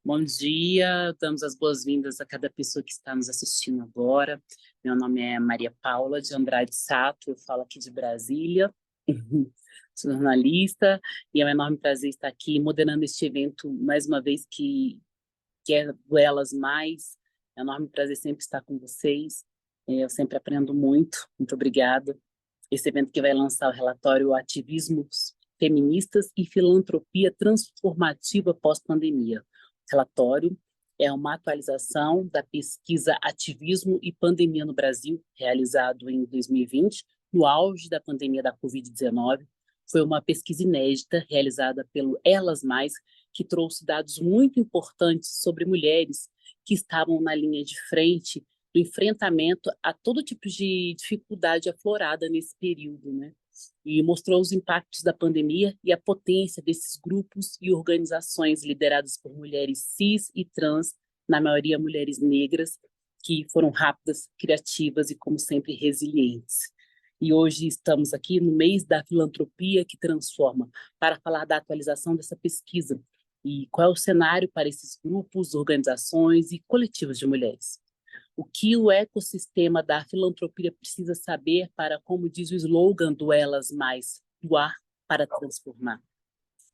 Bom dia, damos as boas-vindas a cada pessoa que está nos assistindo agora. Meu nome é Maria Paula de Andrade Sato, eu falo aqui de Brasília, sou jornalista, e é um enorme prazer estar aqui moderando este evento mais uma vez que é do Elas Mais. É um enorme prazer sempre estar com vocês, eu sempre aprendo muito, muito obrigada. Esse evento que vai lançar o relatório Ativismos Feministas e Filantropia Transformativa Pós-Pandemia. O relatório é uma atualização da pesquisa Ativismo e Pandemia no Brasil, realizado em 2020, no auge da pandemia da Covid-19. Foi uma pesquisa inédita realizada pelo Elas Mais, que trouxe dados muito importantes sobre mulheres que estavam na linha de frente do enfrentamento a todo tipo de dificuldade aflorada nesse período, né? E mostrou os impactos da pandemia e a potência desses grupos e organizações lideradas por mulheres cis e trans, na maioria mulheres negras, que foram rápidas, criativas e, como sempre, resilientes. E hoje estamos aqui no mês da filantropia que transforma, para falar da atualização dessa pesquisa e qual é o cenário para esses grupos, organizações e coletivos de mulheres. O que o ecossistema da filantropia precisa saber para, como diz o slogan do Elas Mais, doar para transformar.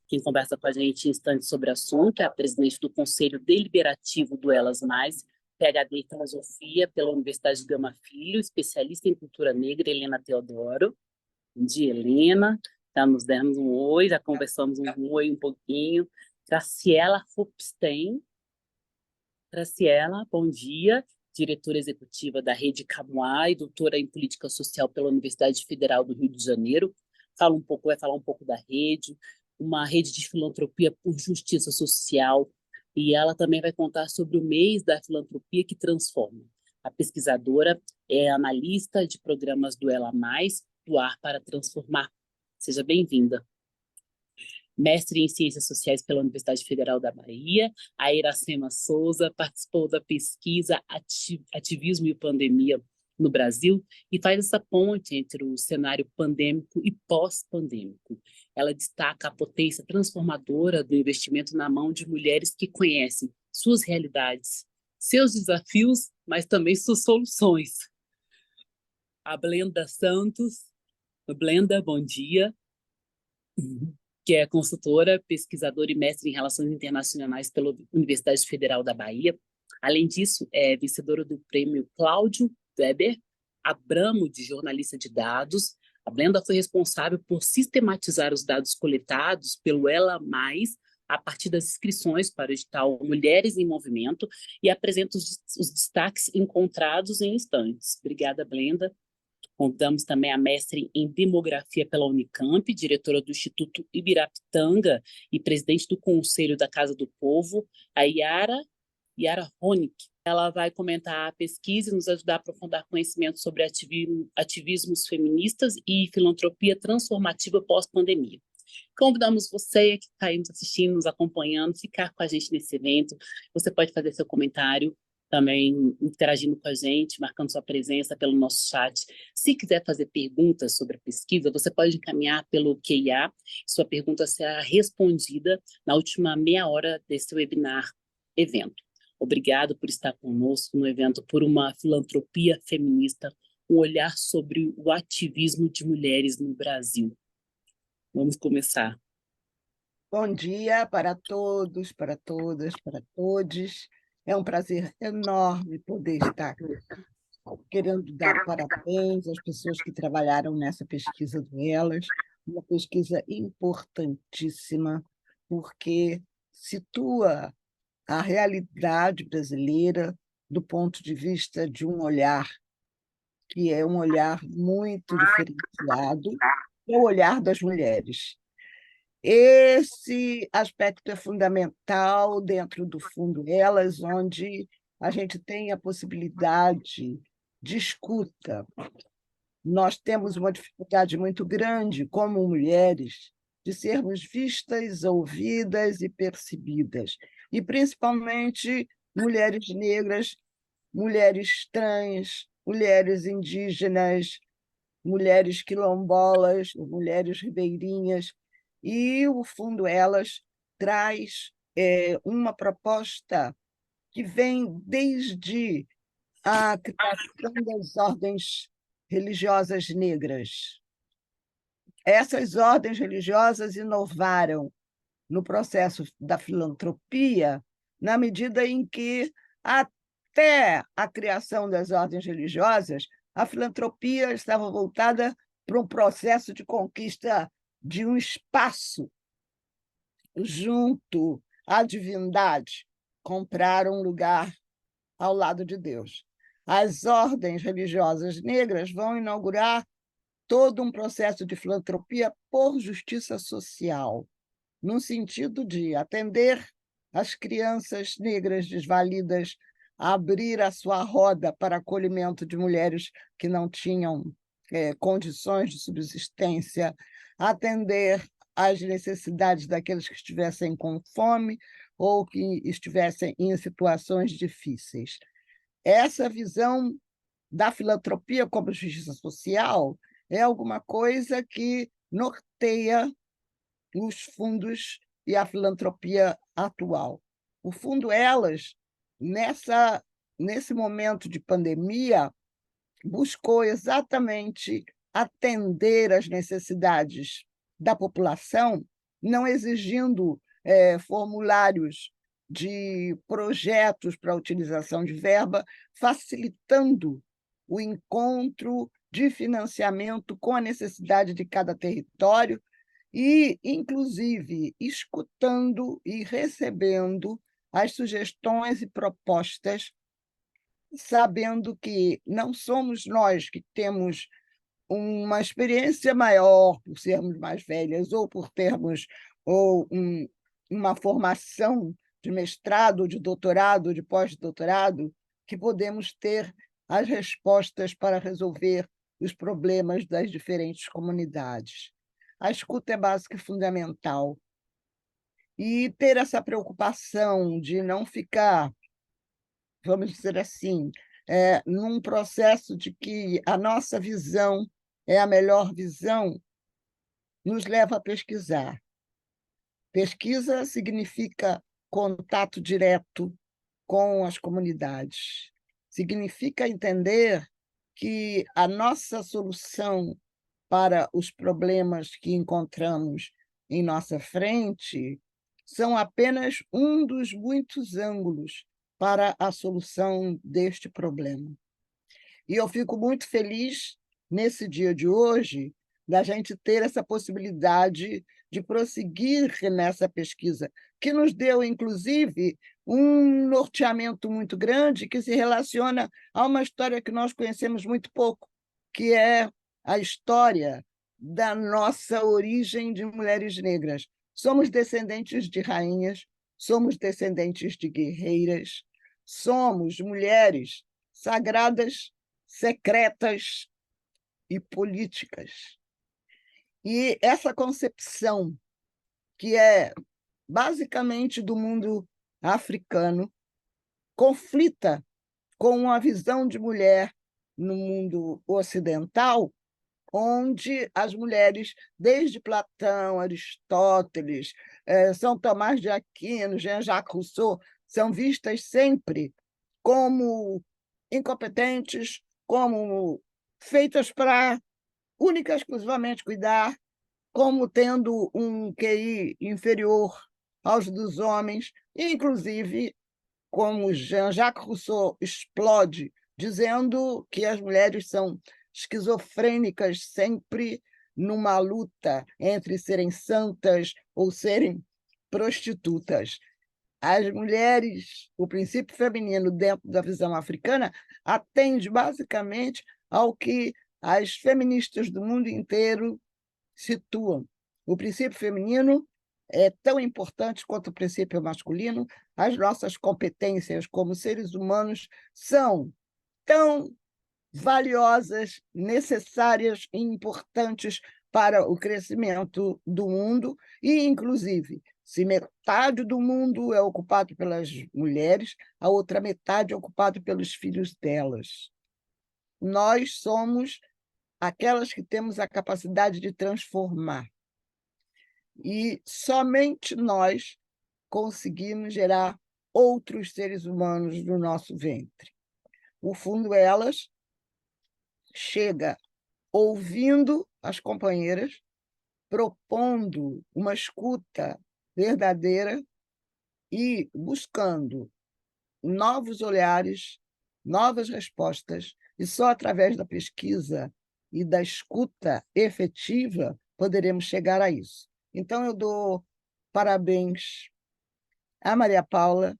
Quem conversa com a gente em instantes sobre o assunto é a presidente do Conselho Deliberativo do Elas Mais, PhD em Filosofia pela Universidade Gama Filho, especialista em cultura negra, Helena Teodoro. Bom dia, Helena. Já nos demos um oi, já conversamos um oi um pouquinho. Graciela Fupstein. Graciela, bom dia, diretora executiva da Rede Camuá e doutora em Política Social pela Universidade Federal do Rio de Janeiro. Vai falar um pouco da rede, uma rede de filantropia por justiça social, e ela também vai contar sobre o mês da filantropia que transforma. A pesquisadora é analista de programas do Ela Mais, do Ar para Transformar. Seja bem-vinda. Mestre em Ciências Sociais pela Universidade Federal da Bahia, a Iracema Souza participou da pesquisa Ativismo e Pandemia no Brasil e faz essa ponte entre o cenário pandêmico e pós-pandêmico. Ela destaca a potência transformadora do investimento na mão de mulheres que conhecem suas realidades, seus desafios, mas também suas soluções. A Blenda Santos. Blenda, bom dia. Que é consultora, pesquisadora e mestre em Relações Internacionais pela Universidade Federal da Bahia. Além disso, é vencedora do prêmio Cláudio Weber Abramo de jornalista de dados. A Blenda foi responsável por sistematizar os dados coletados pelo Ela Mais a partir das inscrições para o edital Mulheres em Movimento e apresenta os destaques encontrados em instantes. Obrigada, Blenda. Convidamos também a mestre em Demografia pela Unicamp, diretora do Instituto Ibirapitanga e presidente do Conselho da Casa do Povo, a Yara Honig. Ela vai comentar a pesquisa e nos ajudar a aprofundar conhecimento sobre ativismos feministas e filantropia transformativa pós-pandemia. Convidamos você que está aí nos assistindo, nos acompanhando, ficar com a gente nesse evento. Você pode fazer seu comentário também interagindo com a gente, marcando sua presença pelo nosso chat. Se quiser fazer perguntas sobre a pesquisa, você pode encaminhar pelo QIA. Sua pergunta será respondida na última meia hora desse webinar evento. Obrigado por estar conosco no evento Por uma Filantropia Feminista, um olhar sobre o ativismo de mulheres no Brasil. Vamos começar. Bom dia para todos, para todas, para todes. É um prazer enorme poder estar querendo dar parabéns às pessoas que trabalharam nessa pesquisa do Elas, uma pesquisa importantíssima, porque situa a realidade brasileira do ponto de vista de um olhar, que é um olhar muito diferenciado, é o olhar das mulheres. Esse aspecto é fundamental dentro do Fundo Elas, onde a gente tem a possibilidade de escuta. Nós temos uma dificuldade muito grande, como mulheres, de sermos vistas, ouvidas e percebidas, e principalmente mulheres negras, mulheres trans, mulheres indígenas, mulheres quilombolas, mulheres ribeirinhas, e o Fundo Elas traz uma proposta que vem desde a criação das ordens religiosas negras. Essas ordens religiosas inovaram no processo da filantropia, na medida em que, até a criação das ordens religiosas, a filantropia estava voltada para um processo de conquista de um espaço junto à divindade, comprar um lugar ao lado de Deus. As ordens religiosas negras vão inaugurar todo um processo de filantropia por justiça social, no sentido de atender as crianças negras desvalidas, abrir a sua roda para acolhimento de mulheres que não tinham condições de subsistência, atender às necessidades daqueles que estivessem com fome ou que estivessem em situações difíceis. Essa visão da filantropia como justiça social é alguma coisa que norteia os fundos e a filantropia atual. O Fundo Elas, nesse momento de pandemia, buscou exatamente atender às necessidades da população, não exigindo formulários de projetos para a utilização de verba, facilitando o encontro de financiamento com a necessidade de cada território e, inclusive, escutando e recebendo as sugestões e propostas, sabendo que não somos nós que temos uma experiência maior por sermos mais velhas ou por termos uma formação de mestrado, de doutorado, de pós-doutorado, que podemos ter as respostas para resolver os problemas das diferentes comunidades. A escuta é básica e fundamental. E ter essa preocupação de não ficar, vamos dizer assim, num processo de que a nossa visão é a melhor visão, nos leva a pesquisar. Pesquisa significa contato direto com as comunidades. Significa entender que a nossa solução para os problemas que encontramos em nossa frente são apenas um dos muitos ângulos para a solução deste problema. E eu fico muito feliz, nesse dia de hoje, da gente ter essa possibilidade de prosseguir nessa pesquisa, que nos deu, inclusive, um norteamento muito grande que se relaciona a uma história que nós conhecemos muito pouco, que é a história da nossa origem de mulheres negras. Somos descendentes de rainhas, somos descendentes de guerreiras, somos mulheres sagradas, secretas e políticas. E essa concepção, que é basicamente do mundo africano, conflita com a visão de mulher no mundo ocidental, onde as mulheres, desde Platão, Aristóteles, São Tomás de Aquino, Jean-Jacques Rousseau, são vistas sempre como incompetentes, como feitas para única e exclusivamente cuidar, como tendo um QI inferior aos dos homens, inclusive como Jean-Jacques Rousseau explode, dizendo que as mulheres são esquizofrênicas sempre numa luta entre serem santas ou serem prostitutas. As mulheres, o princípio feminino dentro da visão africana atende basicamente ao que as feministas do mundo inteiro situam. O princípio feminino é tão importante quanto o princípio masculino. As nossas competências como seres humanos são tão valiosas, necessárias e importantes para o crescimento do mundo e, inclusive, se metade do mundo é ocupado pelas mulheres, a outra metade é ocupada pelos filhos delas. Nós somos aquelas que temos a capacidade de transformar. E somente nós conseguimos gerar outros seres humanos no nosso ventre. O Fundo Elas chega ouvindo as companheiras, propondo uma escuta verdadeira e buscando novos olhares, novas respostas, e só através da pesquisa e da escuta efetiva poderemos chegar a isso. Então, eu dou parabéns à Maria Paula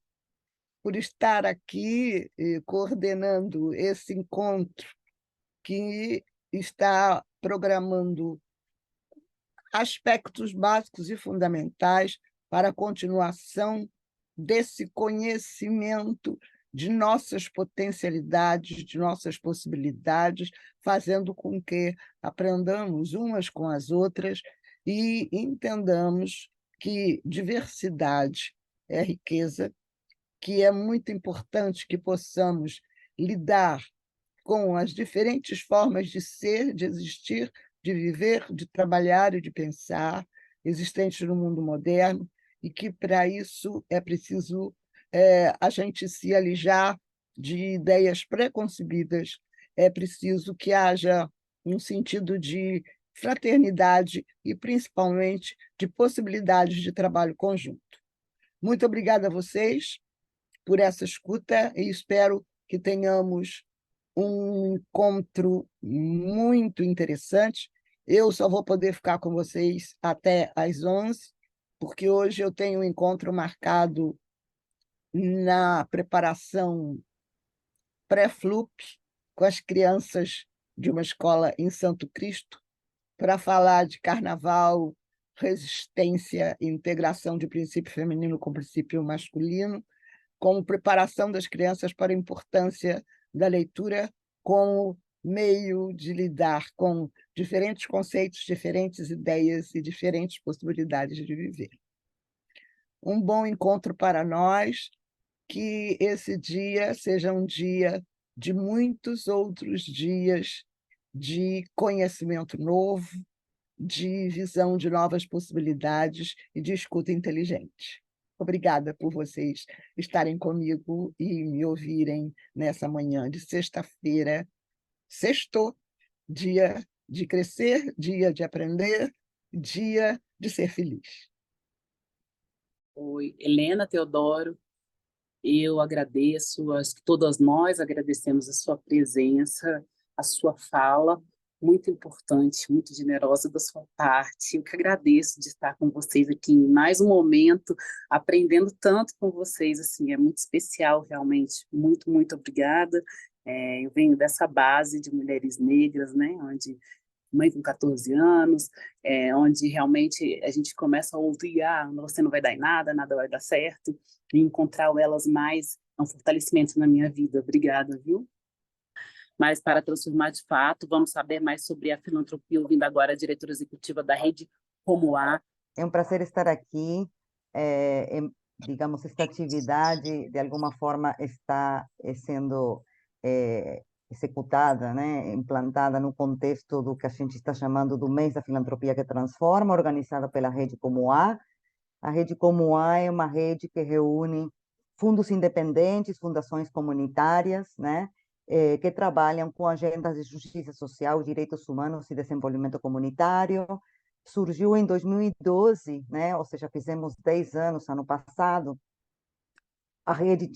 por estar aqui coordenando esse encontro que está programando aspectos básicos e fundamentais para a continuação desse conhecimento de nossas potencialidades, de nossas possibilidades, fazendo com que aprendamos umas com as outras e entendamos que diversidade é riqueza, que é muito importante que possamos lidar com as diferentes formas de ser, de existir, de viver, de trabalhar e de pensar existentes no mundo moderno, e que, para isso, é preciso a gente se alijar de ideias preconcebidas, é preciso que haja um sentido de fraternidade e, principalmente, de possibilidades de trabalho conjunto. Muito obrigada a vocês por essa escuta e espero que tenhamos um encontro muito interessante. Eu só vou poder ficar com vocês até às 11, porque hoje eu tenho um encontro marcado na preparação pré-FLUP com as crianças de uma escola em Santo Cristo para falar de carnaval, resistência e integração de princípio feminino com princípio masculino, como preparação das crianças para a importância da leitura como meio de lidar com diferentes conceitos, diferentes ideias e diferentes possibilidades de viver. Um bom encontro para nós, que esse dia seja um dia de muitos outros dias de conhecimento novo, de visão de novas possibilidades e de escuta inteligente. Obrigada por vocês estarem comigo e me ouvirem nessa manhã de sexta-feira. Sextou, dia de crescer, dia de aprender, dia de ser feliz. Oi, Helena Teodoro, eu agradeço, acho que todas nós agradecemos a sua presença, a sua fala, muito importante, muito generosa da sua parte. Eu que agradeço de estar com vocês aqui em mais um momento, aprendendo tanto com vocês, assim, é muito especial, realmente. Muito, muito obrigada. Eu venho dessa base de mulheres negras, né, onde mãe com 14 anos, onde realmente a gente começa a ouvir, você não vai dar em nada, nada vai dar certo, e encontrar elas mais é um fortalecimento na minha vida. Obrigada, viu? Mas para transformar de fato, vamos saber mais sobre a filantropia, ouvindo agora a diretora executiva da Rede Como A. É um prazer estar aqui. Digamos, esta atividade, de alguma forma, está sendo executada, né, implantada no contexto do que a gente está chamando do Mês da Filantropia que Transforma, organizada pela Rede Como A. A Rede Como A é uma rede que reúne fundos independentes, fundações comunitárias, né, que trabalham com agendas de justiça social, direitos humanos e desenvolvimento comunitário. Surgiu em 2012, né, ou seja, fizemos 10 anos ano passado. A rede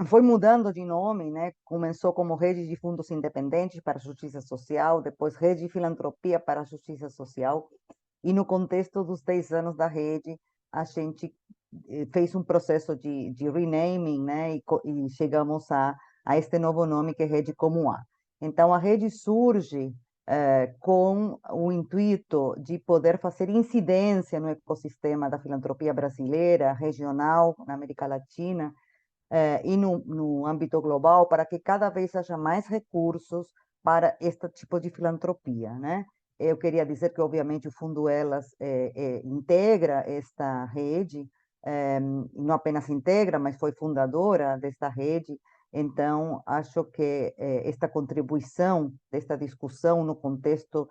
foi mudando de nome, né? Começou como Rede de Fundos Independentes para a Justiça Social, depois Rede de Filantropia para a Justiça Social, e no contexto dos 10 anos da rede, a gente fez um processo de renaming, né? E chegamos a este novo nome que é Rede Como A. Então, a rede surge com o intuito de poder fazer incidência no ecossistema da filantropia brasileira, regional, na América Latina, e no âmbito global, para que cada vez haja mais recursos para este tipo de filantropia, né? Eu queria dizer que, obviamente, o Fundo Elas integra esta rede, não apenas integra, mas foi fundadora desta rede. Então, acho que esta contribuição desta discussão no contexto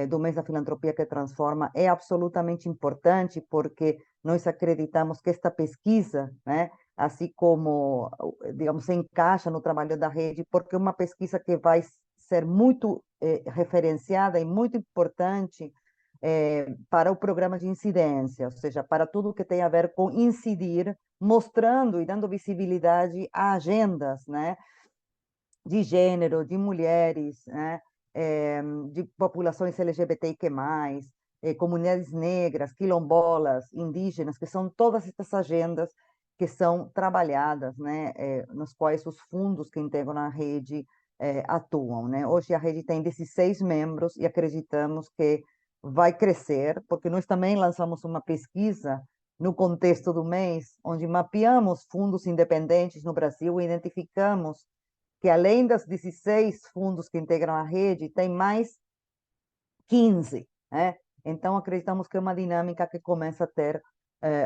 do mês da filantropia que transforma é absolutamente importante, porque nós acreditamos que esta pesquisa, né, assim como, digamos, se encaixa no trabalho da rede, porque é uma pesquisa que vai ser muito referenciada e muito importante para o programa de incidência, ou seja, para tudo que tem a ver com incidir, mostrando e dando visibilidade a agendas, né, de gênero, de mulheres, né, de populações LGBTIQ+, comunidades negras, quilombolas, indígenas, que são todas estas agendas que são trabalhadas, né, nos quais os fundos que integram a rede atuam, né? Hoje a rede tem 16 membros e acreditamos que vai crescer, porque nós também lançamos uma pesquisa no contexto do mês, onde mapeamos fundos independentes no Brasil e identificamos que além das 16 fundos que integram a rede, tem mais 15, né? Então, acreditamos que é uma dinâmica que começa a ter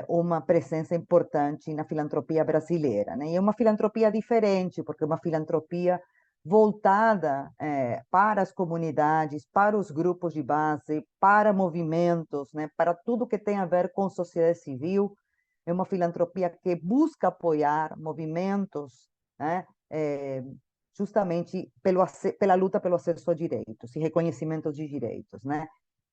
uma presença importante na filantropia brasileira, né? E é uma filantropia diferente, porque é uma filantropia voltada para as comunidades, para os grupos de base, para movimentos, né? Para tudo que tem a ver com sociedade civil. É uma filantropia que busca apoiar movimentos, né? Justamente pela luta pelo acesso a direitos e reconhecimento de direitos, né?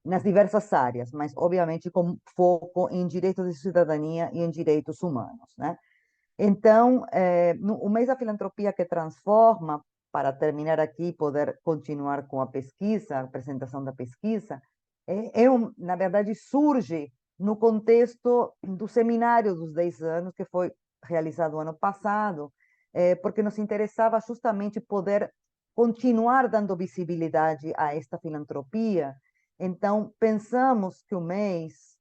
Nas diversas áreas, mas obviamente com foco em direitos de cidadania e em direitos humanos, né? Então, o mês da filantropia que transforma, para terminar aqui e poder continuar com a pesquisa, a apresentação da pesquisa, na verdade, surge no contexto do seminário dos 10 anos, que foi realizado ano passado, porque nos interessava justamente poder continuar dando visibilidade a esta filantropia. Então, pensamos que o mês,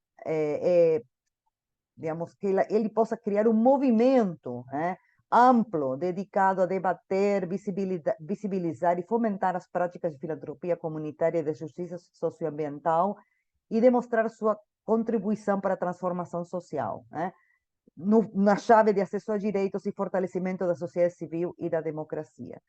digamos, que ele possa criar um movimento, né, amplo, dedicado a debater, visibilizar e fomentar as práticas de filantropia comunitária e de justiça socioambiental e demonstrar sua contribuição para a transformação social, né? Na chave de acesso a direitos e fortalecimento da sociedade civil e da democracia.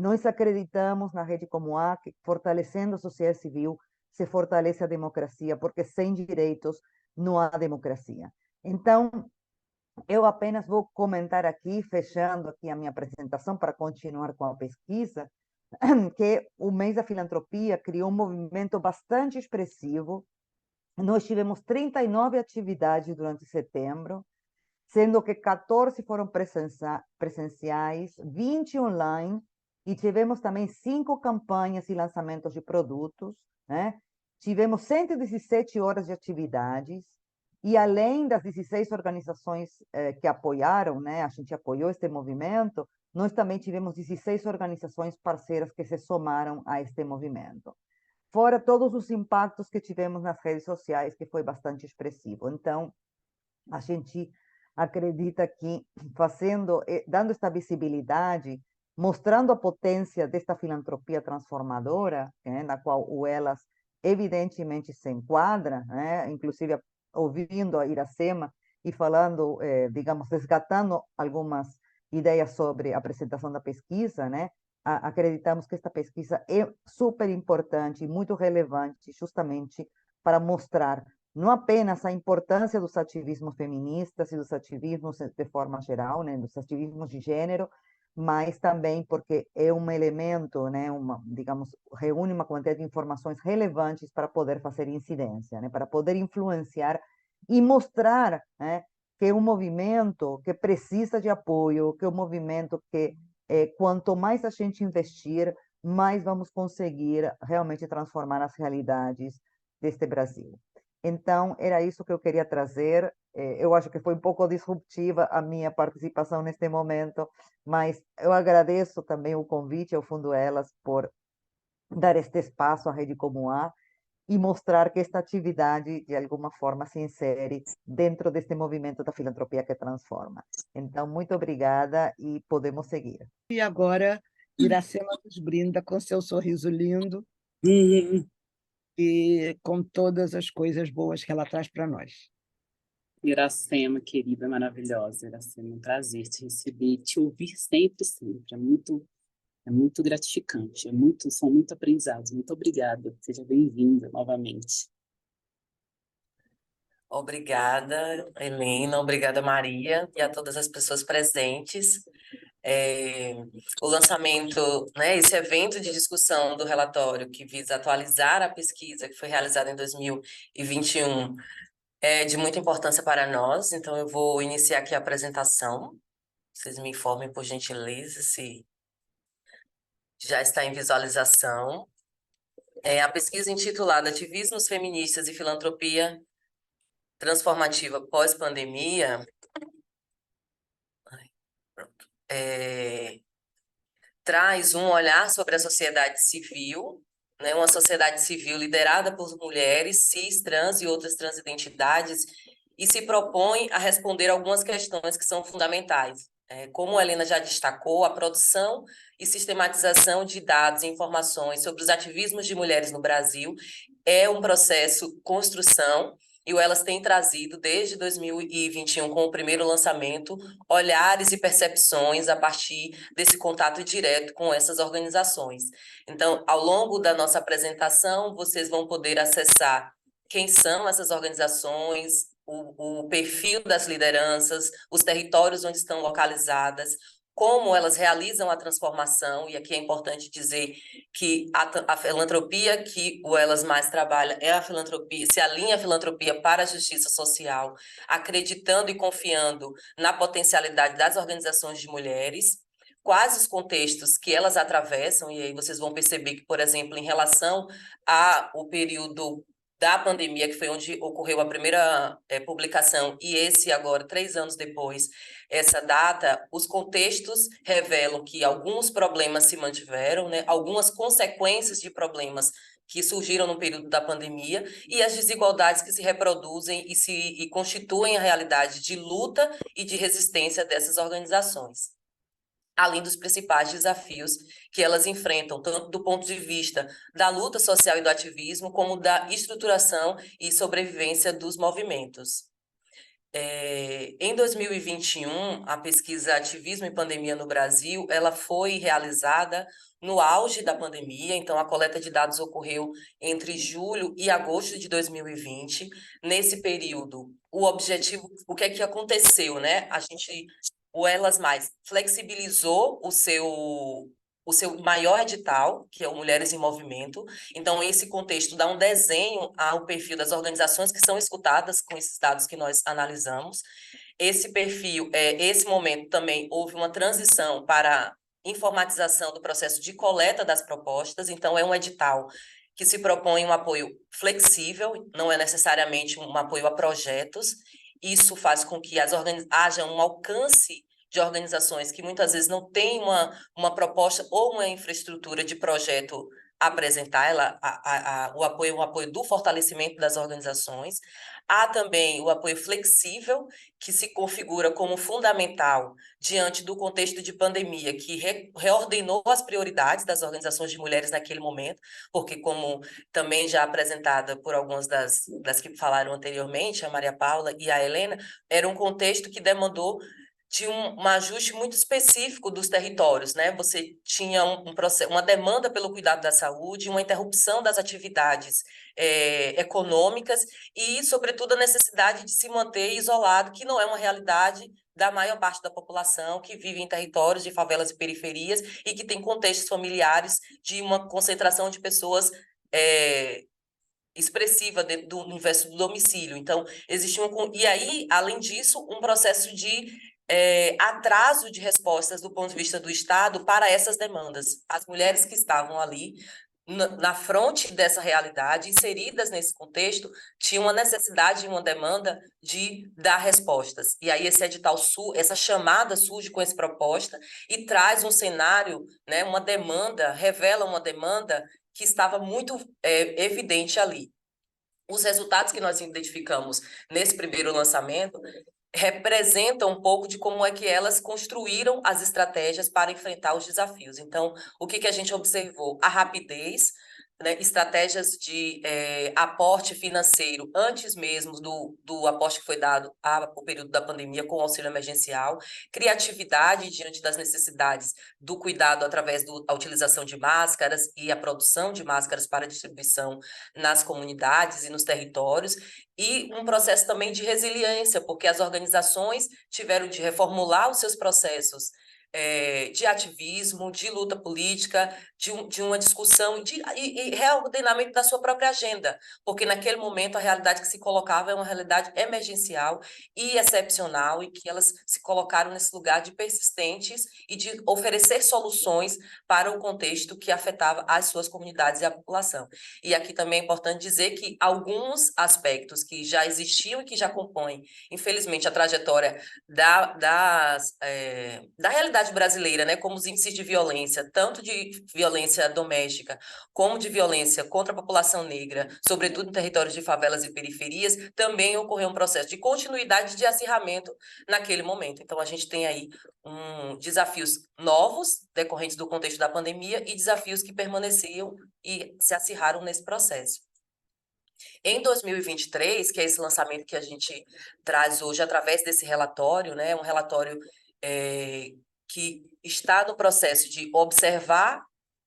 Nós acreditamos na Rede Como A que, fortalecendo a sociedade civil, se fortalece a democracia, porque sem direitos não há democracia. Então, eu apenas vou comentar aqui, fechando aqui a minha apresentação para continuar com a pesquisa, que o mês da filantropia criou um movimento bastante expressivo. Nós tivemos 39 atividades durante setembro, sendo que 14 foram presenciais, 20 online, e tivemos também 5 campanhas e lançamentos de produtos, né? Tivemos 117 horas de atividades, e além das 16 organizações que apoiaram, né? A gente apoiou este movimento, nós também tivemos 16 organizações parceiras que se somaram a este movimento. Fora todos os impactos que tivemos nas redes sociais, que foi bastante expressivo. Então, a gente acredita que dando esta visibilidade, mostrando a potência desta filantropia transformadora, né, na qual o Elas evidentemente se enquadra, né, inclusive ouvindo a Iracema e falando, digamos, resgatando algumas ideias sobre a apresentação da pesquisa, né, acreditamos que esta pesquisa é super importante e muito relevante justamente para mostrar não apenas a importância dos ativismos feministas e dos ativismos de forma geral, né, dos ativismos de gênero, mas também porque é um elemento, né, digamos, reúne uma quantidade de informações relevantes para poder fazer incidência, né, para poder influenciar e mostrar, né, que é um movimento que precisa de apoio, que é um movimento que, quanto mais a gente investir, mais vamos conseguir realmente transformar as realidades deste Brasil. Então, era isso que eu queria trazer. Eu acho que foi um pouco disruptiva a minha participação neste momento, mas eu agradeço também o convite ao Fundo Elas por dar este espaço à Rede Como A e mostrar que esta atividade, de alguma forma, se insere dentro deste movimento da filantropia que transforma. Então, muito obrigada e podemos seguir. E agora, Iracema nos brinda com seu sorriso lindo e com todas as coisas boas que ela traz para nós. Iracema, querida, maravilhosa, Iracema, um prazer te receber, te ouvir sempre, sempre. É muito gratificante, são muito aprendizados. Muito obrigada, seja bem-vinda novamente. Obrigada, Helena, obrigada, Maria, e a todas as pessoas presentes. O lançamento, né, esse evento de discussão do relatório que visa atualizar a pesquisa que foi realizada em 2021 é de muita importância para nós, então eu vou iniciar aqui a apresentação. Vocês me informem, por gentileza, se já está em visualização. A pesquisa intitulada Ativismos Feministas e Filantropia Transformativa Pós-Pandemia traz um olhar sobre a sociedade civil, né, uma sociedade civil liderada por mulheres, cis, trans e outras transidentidades, e se propõe a responder algumas questões que são fundamentais. Como a Helena já destacou, a produção e sistematização de dados e informações sobre os ativismos de mulheres no Brasil é um processo construção, e o Elas tem trazido, desde 2021, com o primeiro lançamento, olhares e percepções a partir desse contato direto com essas organizações. Então, ao longo da nossa apresentação, vocês vão poder acessar quem são essas organizações, o perfil das lideranças, os territórios onde estão localizadas, como elas realizam a transformação, e aqui é importante dizer que a filantropia que o Elas Mais trabalha é a filantropia, se alinha a filantropia para a justiça social, acreditando e confiando na potencialidade das organizações de mulheres, quais os contextos que elas atravessam, e aí vocês vão perceber que, por exemplo, em relação ao período da pandemia, que foi onde ocorreu a primeira publicação, e esse agora, 3 anos depois, essa data, os contextos revelam que alguns problemas se mantiveram, né? Algumas consequências de problemas que surgiram no período da pandemia, e as desigualdades que se reproduzem e constituem a realidade de luta e de resistência dessas organizações, além dos principais desafios que elas enfrentam, tanto do ponto de vista da luta social e do ativismo, como da estruturação e sobrevivência dos movimentos. Em 2021, a pesquisa Ativismo e Pandemia no Brasil, ela foi realizada no auge da pandemia, então a coleta de dados ocorreu entre julho e agosto de 2020. Nesse período, o objetivo, o que é que aconteceu, né? O Elas Mais flexibilizou o seu maior edital, que é o Mulheres em Movimento. Então, esse contexto dá um desenho ao perfil das organizações que são escutadas com esses dados que nós analisamos. Esse perfil, esse momento também houve uma transição para informatização do processo de coleta das propostas. Então, é um edital que se propõe um apoio flexível, não é necessariamente um apoio a projetos. Isso faz com que haja um alcance de organizações que muitas vezes não têm uma proposta ou uma infraestrutura de projeto a apresentar, o apoio do fortalecimento das organizações. Há também o apoio flexível, que se configura como fundamental diante do contexto de pandemia, que reordenou as prioridades das organizações de mulheres naquele momento, porque, como também já apresentada por algumas das que falaram anteriormente, a Maria Paula e a Helena, era um contexto que demandou de um ajuste muito específico dos territórios, né? Você tinha uma demanda pelo cuidado da saúde, uma interrupção das atividades econômicas e, sobretudo, a necessidade de se manter isolado, que não é uma realidade da maior parte da população que vive em territórios de favelas e periferias e que tem contextos familiares de uma concentração de pessoas expressiva dentro do universo do domicílio. Então, existe e aí, além disso, um processo de atraso de respostas do ponto de vista do Estado para essas demandas. As mulheres que estavam ali na fronte dessa realidade, inseridas nesse contexto, tinham uma necessidade e uma demanda de dar respostas. E aí esse edital, essa chamada surge com essa proposta e traz um cenário, né, uma demanda, revela uma demanda que estava muito evidente ali. Os resultados que nós identificamos nesse primeiro lançamento representam um pouco de como é que elas construíram as estratégias para enfrentar os desafios. Então, o que a gente observou? A rapidez né, estratégias de aporte financeiro antes mesmo do aporte que foi dado ao período da pandemia com o auxílio emergencial, criatividade diante das necessidades do cuidado através da utilização de máscaras e a produção de máscaras para distribuição nas comunidades e nos territórios, e um processo também de resiliência, porque as organizações tiveram de reformular os seus processos de ativismo, de luta política, de uma discussão e reordenamento da sua própria agenda, porque naquele momento a realidade que se colocava é uma realidade emergencial e excepcional, e que elas se colocaram nesse lugar de persistentes e de oferecer soluções para o contexto que afetava as suas comunidades e a população. E aqui também é importante dizer que alguns aspectos que já existiam e que já compõem, infelizmente, a trajetória da realidade brasileira, né, como os índices de violência, tanto de violência doméstica, como de violência contra a população negra, sobretudo em territórios de favelas e periferias, também ocorreu um processo de continuidade de acirramento naquele momento. Então, a gente tem aí desafios novos, decorrentes do contexto da pandemia, e desafios que permaneciam e se acirraram nesse processo. Em 2023, que é esse lançamento que a gente traz hoje através desse relatório, né, um relatório que está no processo de observar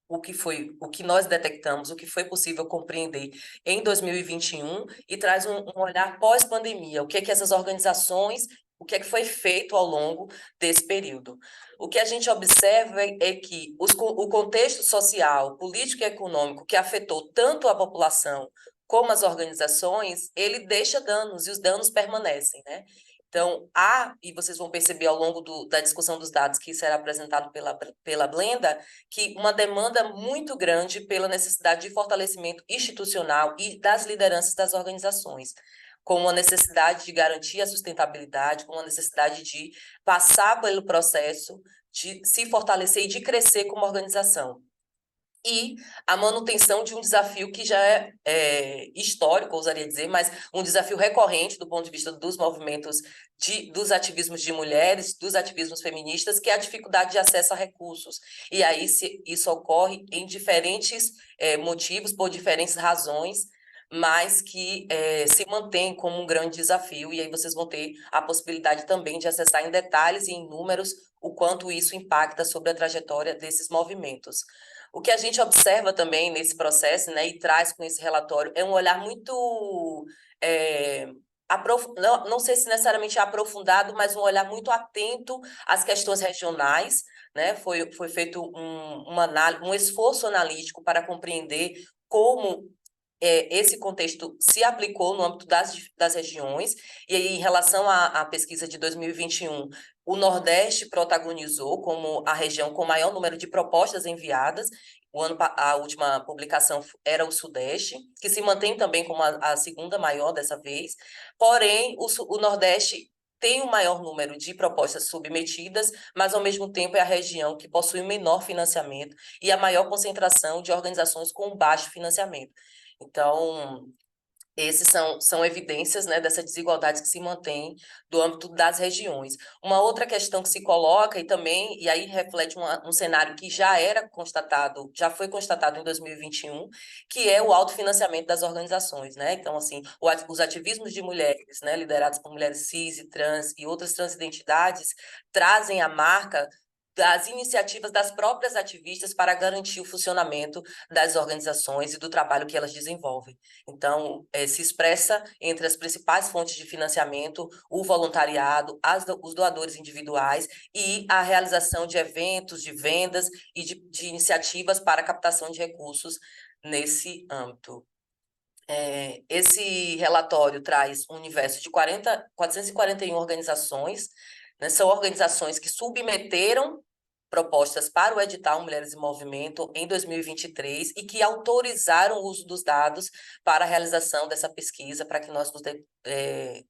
o que nós detectamos, o que foi possível compreender em 2021, e traz um olhar pós-pandemia, o que é que essas organizações, o que é que foi feito ao longo desse período. O que a gente observa é que o contexto social, político e econômico que afetou tanto a população como as organizações, ele deixa danos, e os danos permanecem, né? Então, e vocês vão perceber ao longo da discussão dos dados que será apresentado pela Blenda, que uma demanda muito grande pela necessidade de fortalecimento institucional e das lideranças das organizações, com uma necessidade de garantir a sustentabilidade, com uma necessidade de passar pelo processo de se fortalecer e de crescer como organização. E a manutenção de um desafio que já é histórico, ousaria dizer, mas um desafio recorrente do ponto de vista dos movimentos, dos ativismos de mulheres, dos ativismos feministas, que é a dificuldade de acesso a recursos. E aí isso ocorre em diferentes motivos, por diferentes razões, mas que se mantém como um grande desafio, e aí vocês vão ter a possibilidade também de acessar em detalhes e em números o quanto isso impacta sobre a trajetória desses movimentos. O que a gente observa também nesse processo, né, e traz com esse relatório, é um olhar muito, não sei se necessariamente aprofundado, mas um olhar muito atento às questões regionais, né? Foi feito um esforço analítico para compreender como esse contexto se aplicou no âmbito das regiões, e aí, em relação à pesquisa de 2021, o Nordeste protagonizou como a região com maior número de propostas enviadas. A última publicação era o Sudeste, que se mantém também como a segunda maior dessa vez, porém, o Nordeste tem o maior número de propostas submetidas, mas, ao mesmo tempo, é a região que possui o menor financiamento e a maior concentração de organizações com baixo financiamento. Então, esses são evidências, né, dessa desigualdade que se mantém do âmbito das regiões. Uma outra questão que se coloca, e aí reflete um cenário que já foi constatado em 2021, que é o autofinanciamento das organizações, né? Então, assim, os ativismos de mulheres, né, liderados por mulheres cis e trans e outras transidentidades, trazem a marca das iniciativas das próprias ativistas para garantir o funcionamento das organizações e do trabalho que elas desenvolvem. Então, se expressa entre as principais fontes de financiamento o voluntariado, os doadores individuais e a realização de eventos, de vendas e de iniciativas para captação de recursos nesse âmbito. Esse relatório traz um universo de 441 organizações, né? São organizações que submeteram propostas para o edital Mulheres em Movimento em 2023 e que autorizaram o uso dos dados para a realização dessa pesquisa, para que nós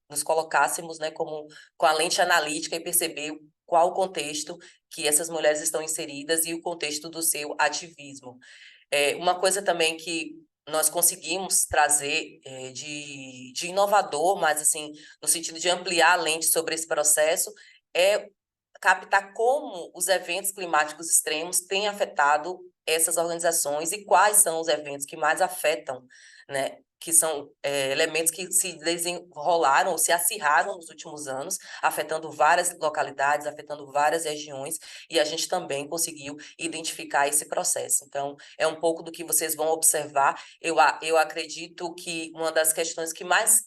nos colocássemos, né, com a lente analítica e perceber qual o contexto que essas mulheres estão inseridas e o contexto do seu ativismo. Uma coisa também que nós conseguimos trazer de inovador, mas assim, no sentido de ampliar a lente sobre esse processo, é captar como os eventos climáticos extremos têm afetado essas organizações e quais são os eventos que mais afetam, né? Que são elementos que se desenrolaram ou se acirraram nos últimos anos, afetando várias localidades, afetando várias regiões, e a gente também conseguiu identificar esse processo. Então, é um pouco do que vocês vão observar. Eu acredito que uma das questões que mais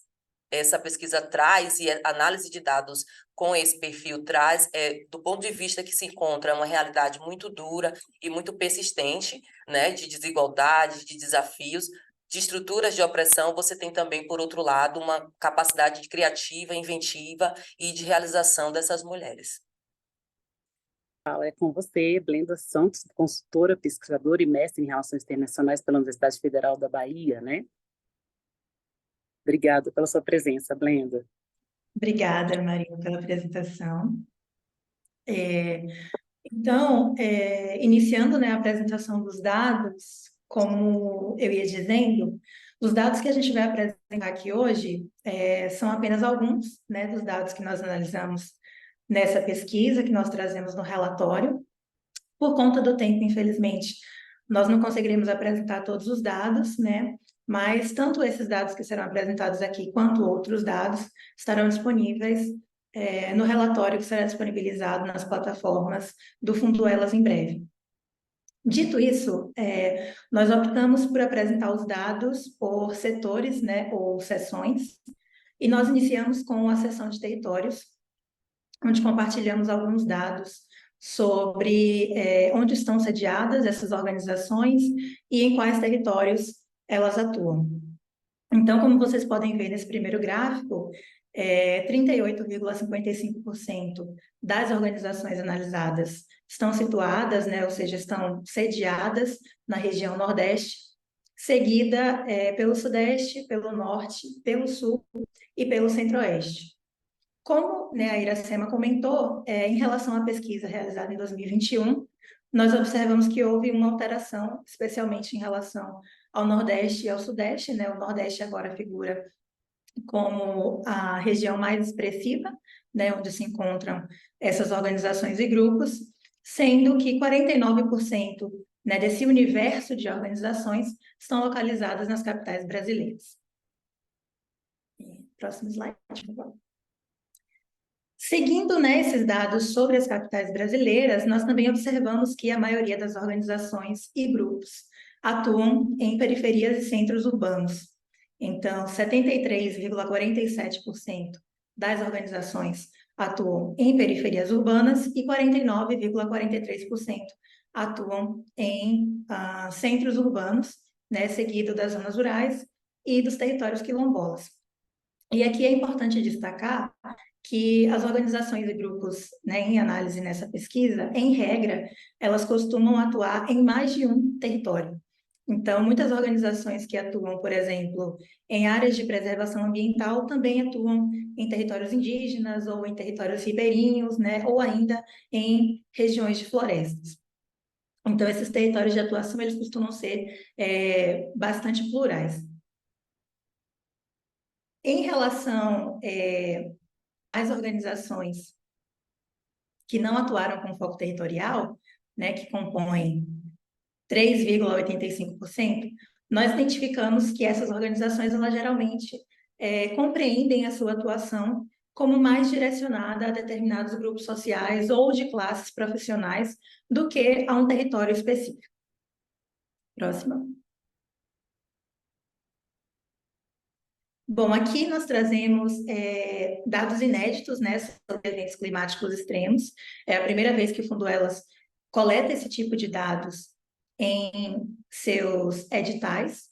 essa pesquisa traz, e a análise de dados com esse perfil traz, do ponto de vista que se encontra uma realidade muito dura e muito persistente, né, de desigualdade, de desafios, de estruturas de opressão. Você tem também, por outro lado, uma capacidade criativa, inventiva e de realização dessas mulheres. É com você, Blenda Santos, consultora, pesquisadora e mestre em Relações Internacionais pela Universidade Federal da Bahia, né? Obrigada pela sua presença, Blenda. Obrigada, Maria, pela apresentação. Então, iniciando, né, a apresentação dos dados, como eu ia dizendo, os dados que a gente vai apresentar aqui hoje são apenas alguns, né, dos dados que nós analisamos nessa pesquisa, que nós trazemos no relatório. Por conta do tempo, infelizmente, nós não conseguiremos apresentar todos os dados, né? Mas tanto esses dados que serão apresentados aqui, quanto outros dados, estarão disponíveis no relatório que será disponibilizado nas plataformas do Fundo Elas em breve. Dito isso, nós optamos por apresentar os dados por setores, né, ou seções, e nós iniciamos com a seção de territórios, onde compartilhamos alguns dados sobre onde estão sediadas essas organizações e em quais territórios elas atuam. Então, como vocês podem ver nesse primeiro gráfico, 38,55% das organizações analisadas estão situadas, né, ou seja, estão sediadas na região Nordeste, seguida pelo Sudeste, pelo Norte, pelo Sul e pelo Centro-Oeste. Como, né, a Iracema comentou, em relação à pesquisa realizada em 2021, nós observamos que houve uma alteração, especialmente em relação ao Nordeste e ao Sudeste, né? O Nordeste agora figura como a região mais expressiva, né, onde se encontram essas organizações e grupos, sendo que 49%, né, desse universo de organizações estão localizadas nas capitais brasileiras. Próximo slide, por favor. Seguindo, né, esses dados sobre as capitais brasileiras, nós também observamos que a maioria das organizações e grupos atuam em periferias e centros urbanos. Então, 73,47% das organizações atuam em periferias urbanas e 49,43% atuam em centros urbanos, né, seguido das zonas rurais e dos territórios quilombolas. E aqui é importante destacar que as organizações e grupos, né, em análise nessa pesquisa, em regra, elas costumam atuar em mais de um território. Então, muitas organizações que atuam, por exemplo, em áreas de preservação ambiental, também atuam em territórios indígenas ou em territórios ribeirinhos, né, ou ainda em regiões de florestas. Então, esses territórios de atuação, eles costumam ser bastante plurais. Em relação às organizações que não atuaram com foco territorial, né, que compõem 3,85%, nós identificamos que essas organizações, elas geralmente compreendem a sua atuação como mais direcionada a determinados grupos sociais ou de classes profissionais do que a um território específico. Próxima. Bom, aqui nós trazemos dados inéditos, né, sobre eventos climáticos extremos. É a primeira vez que o Fundo Elas coleta esse tipo de dados em seus editais.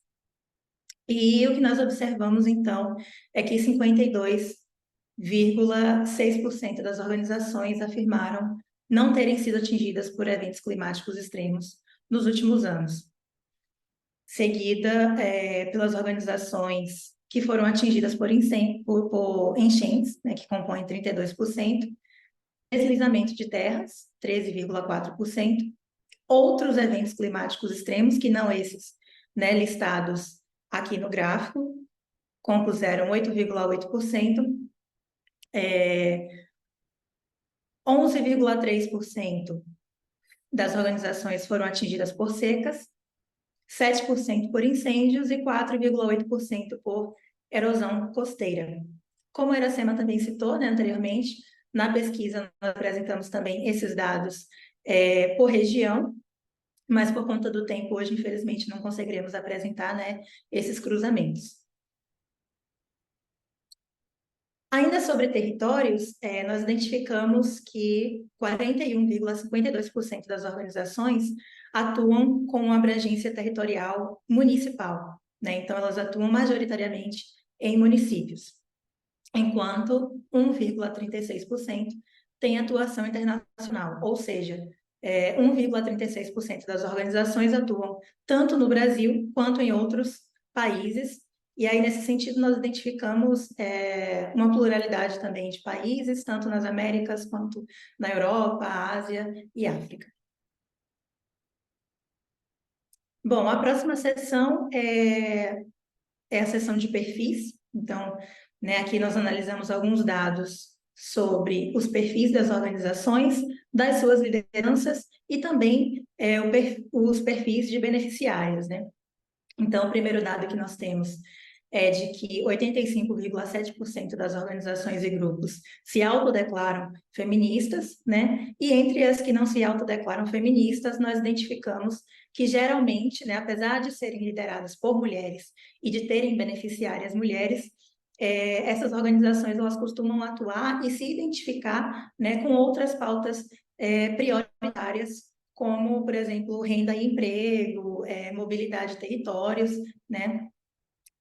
E o que nós observamos, então, é que 52,6% das organizações afirmaram não terem sido atingidas por eventos climáticos extremos nos últimos anos, seguida pelas organizações que foram atingidas por enchentes, né, que compõem 32%, deslizamento de terras, 13,4%, outros eventos climáticos extremos, que não esses, né, listados aqui no gráfico, compuseram 8,8%, 11,3% das organizações foram atingidas por secas, 7% por incêndios e 4,8% por erosão costeira. Como a Iracema também citou, né, anteriormente, na pesquisa nós apresentamos também esses dados por região, mas por conta do tempo hoje, infelizmente, não conseguiremos apresentar, né, esses cruzamentos. Ainda sobre territórios, nós identificamos que 41,52% das organizações atuam com uma abrangência territorial municipal, né? Então, elas atuam majoritariamente em municípios, enquanto 1,36% tem atuação internacional, ou seja, 1,36% das organizações atuam tanto no Brasil quanto em outros países. E aí, nesse sentido, nós identificamos uma pluralidade também de países, tanto nas Américas quanto na Europa, Ásia e África. Bom, a próxima seção é a seção de perfis. Então, né, aqui nós analisamos alguns dados sobre os perfis das organizações, das suas lideranças e também os perfis de beneficiários, né? Então, o primeiro dado que nós temos é de que 85,7% das organizações e grupos se autodeclaram feministas, né? E entre as que não se autodeclaram feministas, nós identificamos que geralmente, né, apesar de serem lideradas por mulheres e de terem beneficiárias mulheres, essas organizações elas costumam atuar e se identificar, né, com outras pautas prioritárias, como, por exemplo, renda e emprego, mobilidade de territórios, né?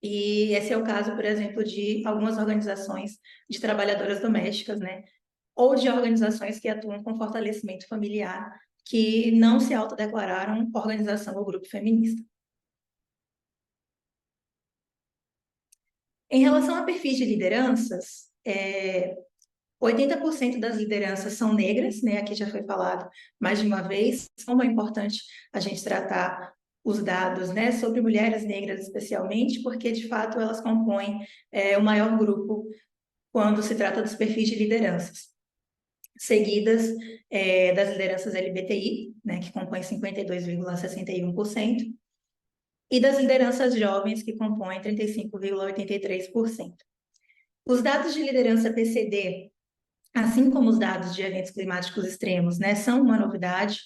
E esse é o caso, por exemplo, de algumas organizações de trabalhadoras domésticas, né? Ou de organizações que atuam com fortalecimento familiar, que não se autodeclararam organização ou grupo feminista. Em relação a perfis de lideranças, 80% das lideranças são negras, né? Aqui já foi falado mais de uma vez, como é importante a gente tratar os dados, né, sobre mulheres negras especialmente, porque de fato elas compõem o maior grupo quando se trata dos perfis de lideranças, seguidas das lideranças LGBTI, né, que compõem 52,61%, e das lideranças jovens, que compõem 35,83%. Os dados de liderança PCD, assim como os dados de eventos climáticos extremos, né, são uma novidade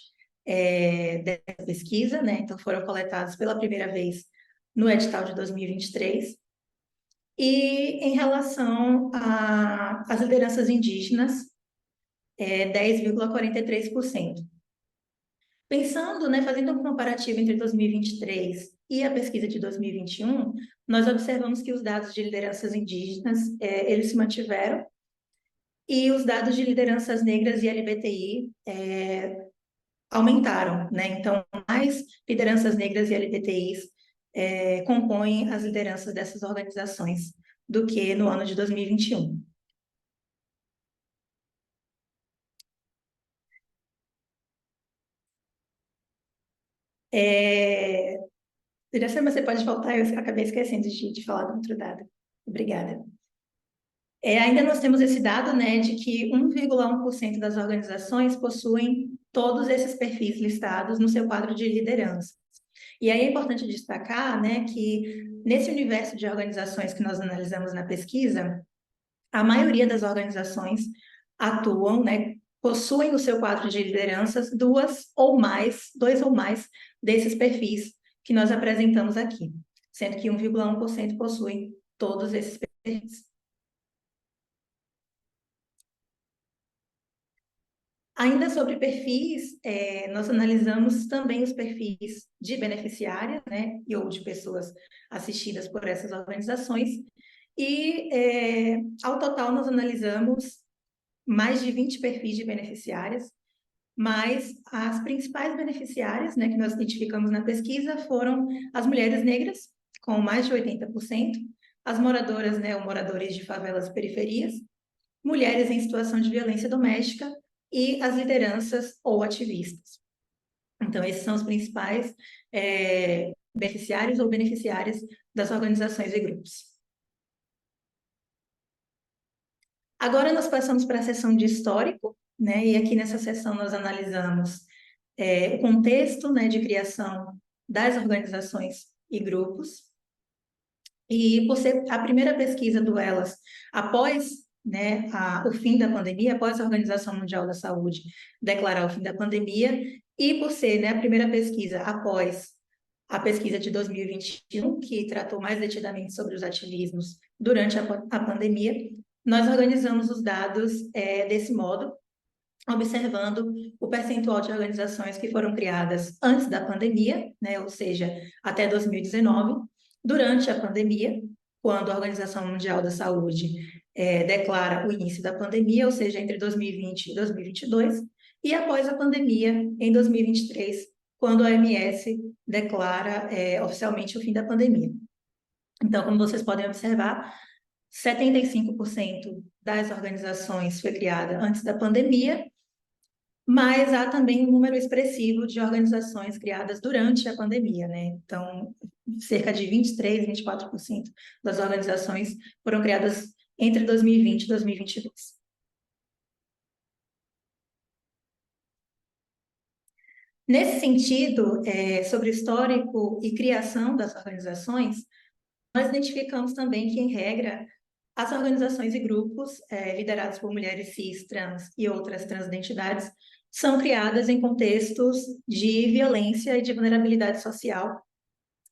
dessa pesquisa, né? Então foram coletados pela primeira vez no edital de 2023. E em relação às lideranças indígenas, 10,43%. Pensando, né, fazendo um comparativo entre 2023 e a pesquisa de 2021, nós observamos que os dados de lideranças indígenas, eles se mantiveram, e os dados de lideranças negras e LGBTI aumentaram, né? Então, mais lideranças negras e LGBTIs compõem as lideranças dessas organizações do que no ano de 2021. Iracema, você pode voltar? Eu acabei esquecendo de falar do outro dado. Obrigada. Ainda nós temos esse dado, né, de que 1,1% das organizações possuem todos esses perfis listados no seu quadro de liderança. E aí é importante destacar, né, que nesse universo de organizações que nós analisamos na pesquisa, a maioria das organizações atuam, né, possuem no seu quadro de lideranças dois ou mais desses perfis que nós apresentamos aqui, sendo que 1,1% possuem todos esses perfis. Ainda sobre perfis, nós analisamos também os perfis de beneficiárias, né, e ou de pessoas assistidas por essas organizações, e ao total nós analisamos mais de 20 perfis de beneficiárias, mas as principais beneficiárias, né, que nós identificamos na pesquisa foram as mulheres negras, com mais de 80%, as moradoras, né, ou moradores de favelas e periferias, mulheres em situação de violência doméstica e as lideranças ou ativistas. Então, esses são os principais beneficiários ou beneficiárias das organizações e grupos. Agora nós passamos para a seção de histórico, né? E aqui nessa seção nós analisamos o contexto, né, de criação das organizações e grupos. E por ser a primeira pesquisa do Elas após, né, o fim da pandemia, após a Organização Mundial da Saúde declarar o fim da pandemia, e por ser, né, a primeira pesquisa após a pesquisa de 2021, que tratou mais detidamente sobre os ativismos durante a pandemia, nós organizamos os dados desse modo, observando o percentual de organizações que foram criadas antes da pandemia, né, ou seja, até 2019, durante a pandemia, quando a Organização Mundial da Saúde declara o início da pandemia, ou seja, entre 2020 e 2022, e após a pandemia, em 2023, quando a OMS declara oficialmente o fim da pandemia. Então, como vocês podem observar, 75% das organizações foi criada antes da pandemia, mas há também um número expressivo de organizações criadas durante a pandemia, né? Então, cerca de 23%, 24% das organizações foram criadas entre 2020 e 2022. Nesse sentido, sobre o histórico e criação das organizações, nós identificamos também que, em regra, as organizações e grupos liderados por mulheres cis, trans e outras transidentidades são criadas em contextos de violência e de vulnerabilidade social,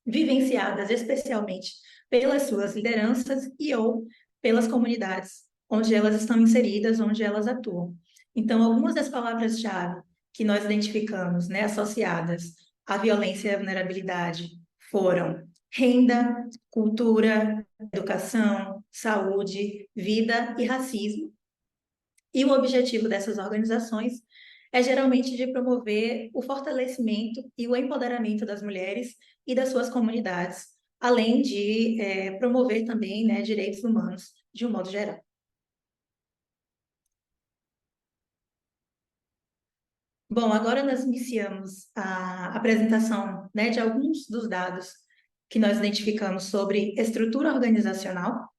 vivenciadas especialmente pelas suas lideranças e ou pelas comunidades onde elas estão inseridas, onde elas atuam. Então, algumas das palavras-chave que nós identificamos, né, associadas à violência e à vulnerabilidade foram renda, cultura, educação, saúde, vida e racismo. E o objetivo dessas organizações é geralmente de promover o fortalecimento e o empoderamento das mulheres e das suas comunidades, além de promover também, né, direitos humanos de um modo geral. Bom, agora nós iniciamos a apresentação, né, de alguns dos dados que nós identificamos sobre estrutura organizacional.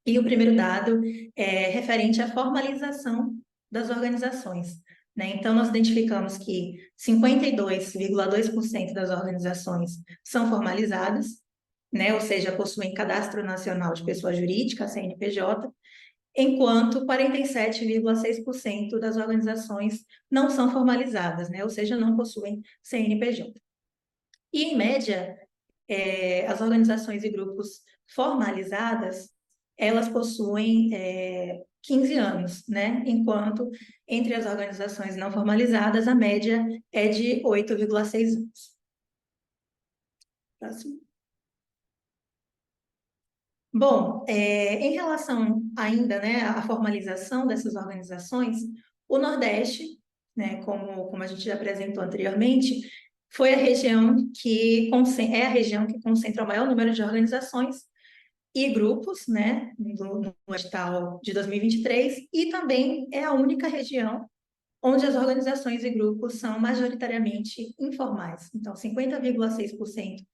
E o primeiro dado é referente à formalização das organizações, né? Então, nós identificamos que 52,2% das organizações são formalizadas, né? Ou seja, possuem cadastro nacional de pessoa jurídica, CNPJ, enquanto 47,6% das organizações não são formalizadas, né? Ou seja, não possuem CNPJ. E, em média, as organizações e grupos formalizadas, elas possuem 15 anos, né? Enquanto entre as organizações não formalizadas, a média é de 8,6 anos. Próximo. Bom, em relação ainda, né, à formalização dessas organizações, o Nordeste, né, como a gente já apresentou anteriormente, foi a região é a região que concentra o maior número de organizações e grupos, né, no edital de 2023, e também é a única região onde as organizações e grupos são majoritariamente informais. Então, 50,6%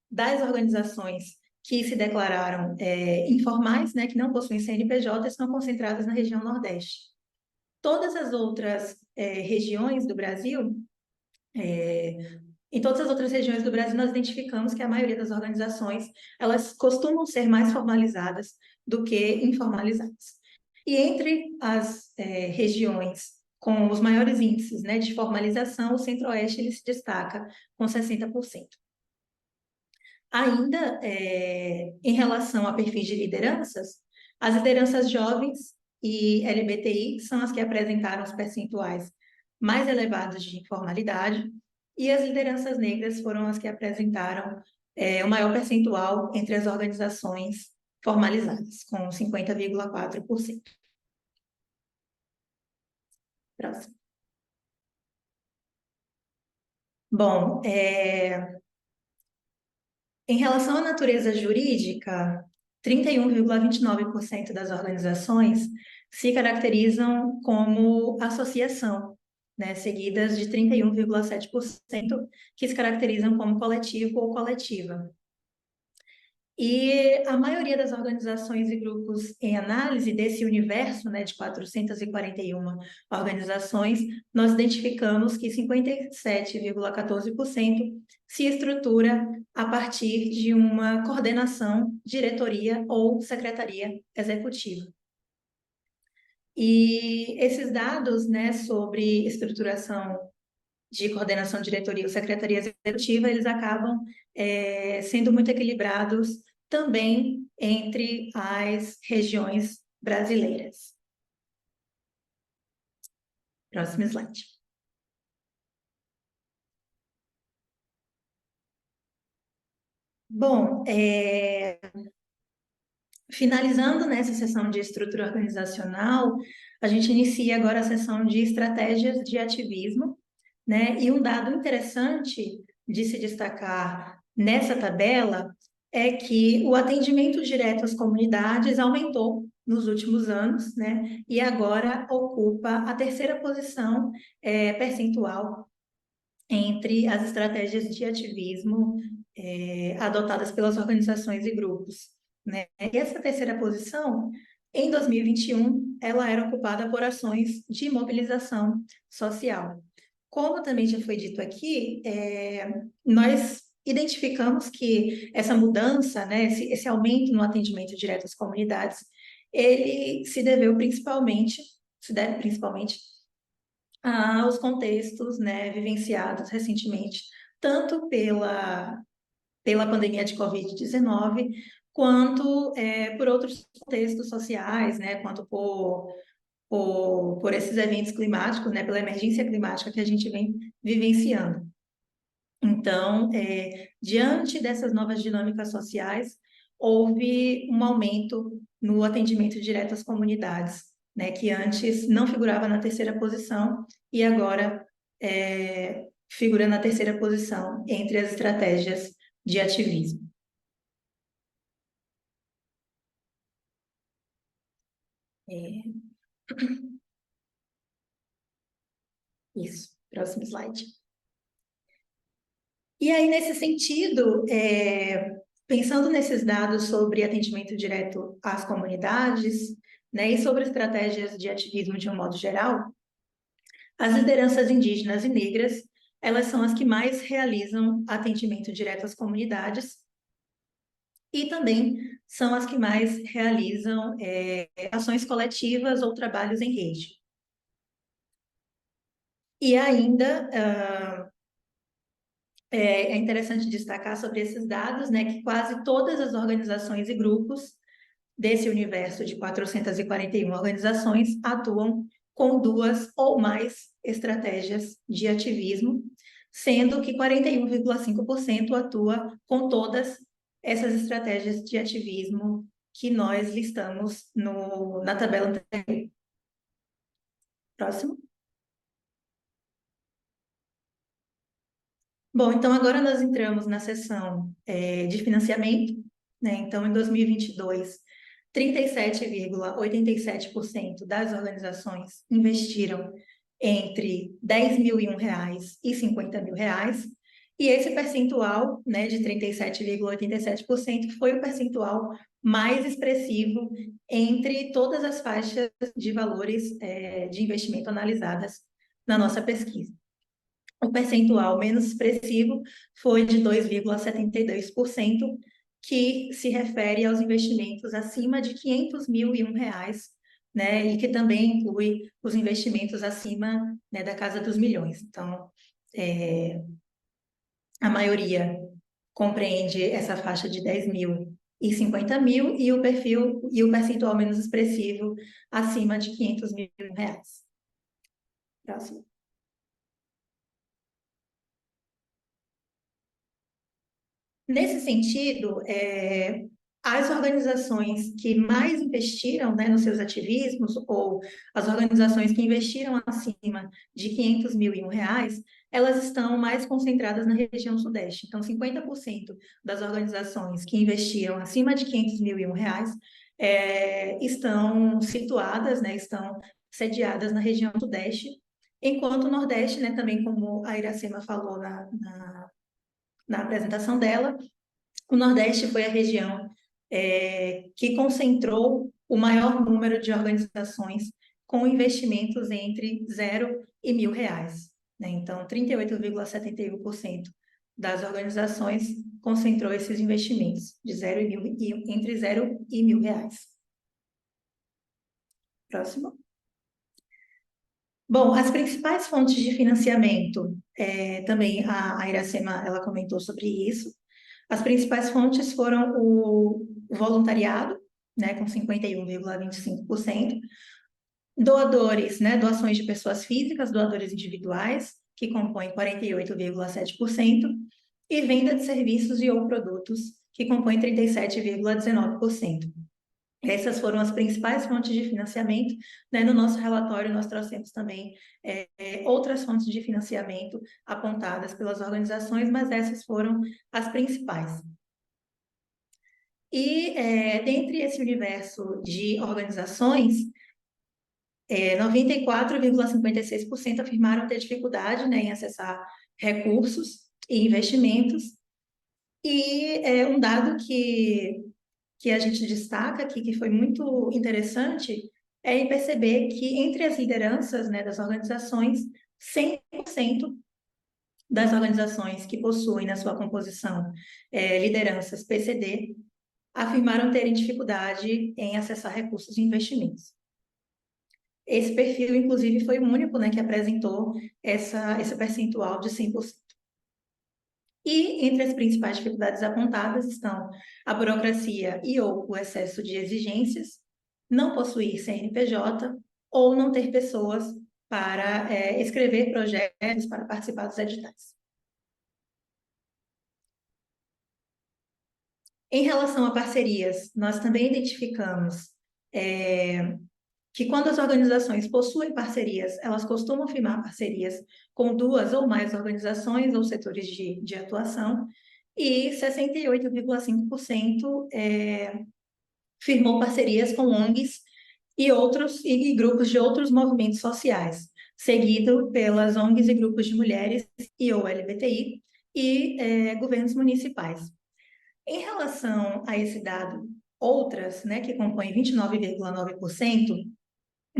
das organizações que se declararam informais, né, que não possuem CNPJ, estão concentradas na região Nordeste. Todas as outras regiões do Brasil, em todas as outras regiões do Brasil, nós identificamos que a maioria das organizações, elas costumam ser mais formalizadas do que informalizadas. E entre as regiões com os maiores índices, né, de formalização, o Centro-Oeste ele se destaca com 60%. Ainda em relação a perfis de lideranças, as lideranças jovens e LGBTI são as que apresentaram os percentuais mais elevados de informalidade, e as lideranças negras foram as que apresentaram o maior percentual entre as organizações formalizadas, com 50,4%. Próximo. Bom, em relação à natureza jurídica, 31,29% das organizações se caracterizam como associação, né, seguidas de 31,7% que se caracterizam como coletivo ou coletiva. E a maioria das organizações e grupos em análise desse universo, né, de 441 organizações, nós identificamos que 57,14% se estrutura a partir de uma coordenação, diretoria ou secretaria executiva. E esses dados, né, sobre estruturação de coordenação, diretoria ou secretaria executiva, eles acabam sendo muito equilibrados também entre as regiões brasileiras. Próximo slide. Bom, finalizando nessa sessão de estrutura organizacional, a gente inicia agora a sessão de estratégias de ativismo, né? E um dado interessante de se destacar nessa tabela é que o atendimento direto às comunidades aumentou nos últimos anos, né? E agora ocupa a terceira posição percentual entre as estratégias de ativismo adotadas pelas organizações e grupos, né? E essa terceira posição, em 2021, ela era ocupada por ações de mobilização social. Como também já foi dito aqui, nós identificamos que essa mudança, né, esse aumento no atendimento direto às comunidades, ele se deve principalmente aos contextos, né, vivenciados recentemente, tanto pela pandemia de Covid-19, quanto por outros contextos sociais, né, quanto por esses eventos climáticos, né, pela emergência climática que a gente vem vivenciando. Então, diante dessas novas dinâmicas sociais, houve um aumento no atendimento direto às comunidades, né, que antes não figurava na terceira posição e agora figura na terceira posição entre as estratégias de ativismo. Isso, próximo slide. E aí, nesse sentido, pensando nesses dados sobre atendimento direto às comunidades, né, e sobre estratégias de ativismo de um modo geral, as lideranças indígenas e negras, elas são as que mais realizam atendimento direto às comunidades e também são as que mais realizam ações coletivas ou trabalhos em rede. E ainda é interessante destacar sobre esses dados, né, que quase todas as organizações e grupos desse universo de 441 organizações atuam com 2 ou mais estratégias de ativismo, sendo que 41,5% atua com todas essas estratégias de ativismo que nós listamos na tabela anterior. Próximo. Bom, então agora nós entramos na seção de financiamento, né? Então, em 2022, 37,87% das organizações investiram entre R$ 10.001 e R$ 50.000, e esse percentual, né, de 37,87% foi o percentual mais expressivo entre todas as faixas de valores de investimento analisadas na nossa pesquisa. O percentual menos expressivo foi de 2,72%, que se refere aos investimentos acima de R$ 500.001, né, e que também inclui os investimentos acima, né, da casa dos milhões. Então, a maioria compreende essa faixa de 10 mil e 50 mil, e o percentual menos expressivo acima de R$ 500.000. Próximo. Nesse sentido, as organizações que mais investiram, né, nos seus ativismos, ou as organizações que investiram acima de R$ 500.001, elas estão mais concentradas na região Sudeste. Então, 50% das organizações que investiram acima de R$ 500.001 estão situadas, né, estão sediadas na região Sudeste, enquanto o Nordeste, né, também como a Iracema falou na apresentação dela, o Nordeste foi a região que concentrou o maior número de organizações com investimentos entre 0 e R$ 1.000, né? Então, 38,71% das organizações concentrou esses investimentos de entre 0 e R$ 1.000. Próximo. Bom, as principais fontes de financiamento, também a Iracema ela comentou sobre isso. As principais fontes foram o voluntariado, né, com 51,25%, doadores, né, doações de pessoas físicas, doadores individuais, que compõem 48,7%, e venda de serviços e ou produtos, que compõem 37,19%. Essas foram as principais fontes de financiamento, né? No nosso relatório, nós trouxemos também outras fontes de financiamento apontadas pelas organizações, mas essas foram as principais. E, dentre esse universo de organizações, 94,56% afirmaram ter dificuldade, né, em acessar recursos e investimentos. E um dado que a gente destaca aqui, que foi muito interessante, é em perceber que entre as lideranças, né, das organizações, 100% das organizações que possuem na sua composição lideranças PCD afirmaram terem dificuldade em acessar recursos e investimentos. Esse perfil, inclusive, foi o único, né, que apresentou esse percentual de 100%. E entre as principais dificuldades apontadas estão a burocracia e ou o excesso de exigências, não possuir CNPJ ou não ter pessoas para escrever projetos, para participar dos editais. Em relação a parcerias, nós também identificamos que quando as organizações possuem parcerias, elas costumam firmar parcerias com 2 ou mais organizações ou setores de atuação, e 68,5% firmou parcerias com ONGs e grupos de outros movimentos sociais, seguido pelas ONGs e grupos de mulheres e ou LGBTI e governos municipais. Em relação a esse dado, outras, né, que compõem 29,9%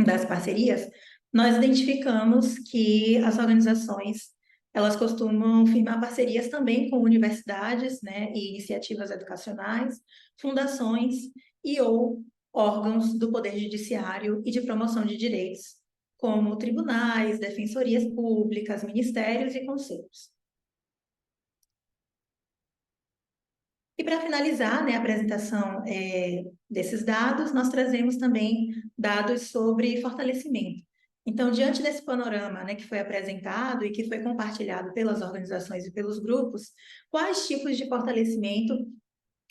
das parcerias, nós identificamos que as organizações elas costumam firmar parcerias também com universidades, né, e iniciativas educacionais, fundações e ou órgãos do Poder Judiciário e de promoção de direitos, como tribunais, defensorias públicas, ministérios e conselhos. E para finalizar, né, a apresentação desses dados, nós trazemos também dados sobre fortalecimento. Então, diante desse panorama, né, que foi apresentado e que foi compartilhado pelas organizações e pelos grupos, quais tipos de fortalecimento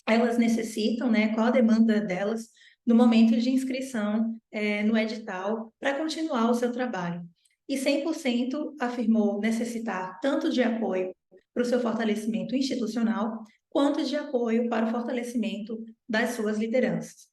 elas necessitam, né, qual a demanda delas no momento de inscrição no edital para continuar o seu trabalho. E 100% afirmou necessitar tanto de apoio para o seu fortalecimento institucional, quanto de apoio para o fortalecimento das suas lideranças.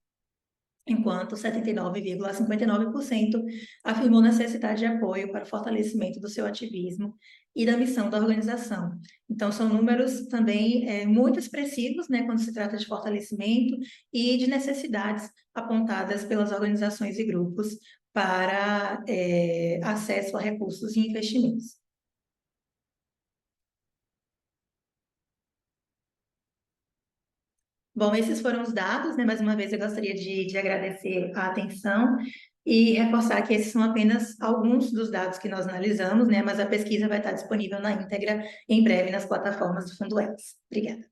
Enquanto 79,59% afirmou necessidade de apoio para o fortalecimento do seu ativismo e da missão da organização. Então, são números também muito expressivos, né, quando se trata de fortalecimento e de necessidades apontadas pelas organizações e grupos para acesso a recursos e investimentos. Bom, esses foram os dados, né? Mais uma vez eu gostaria de agradecer a atenção e reforçar que esses são apenas alguns dos dados que nós analisamos, né? Mas a pesquisa vai estar disponível na íntegra em breve nas plataformas do Fundo Elas. Obrigada.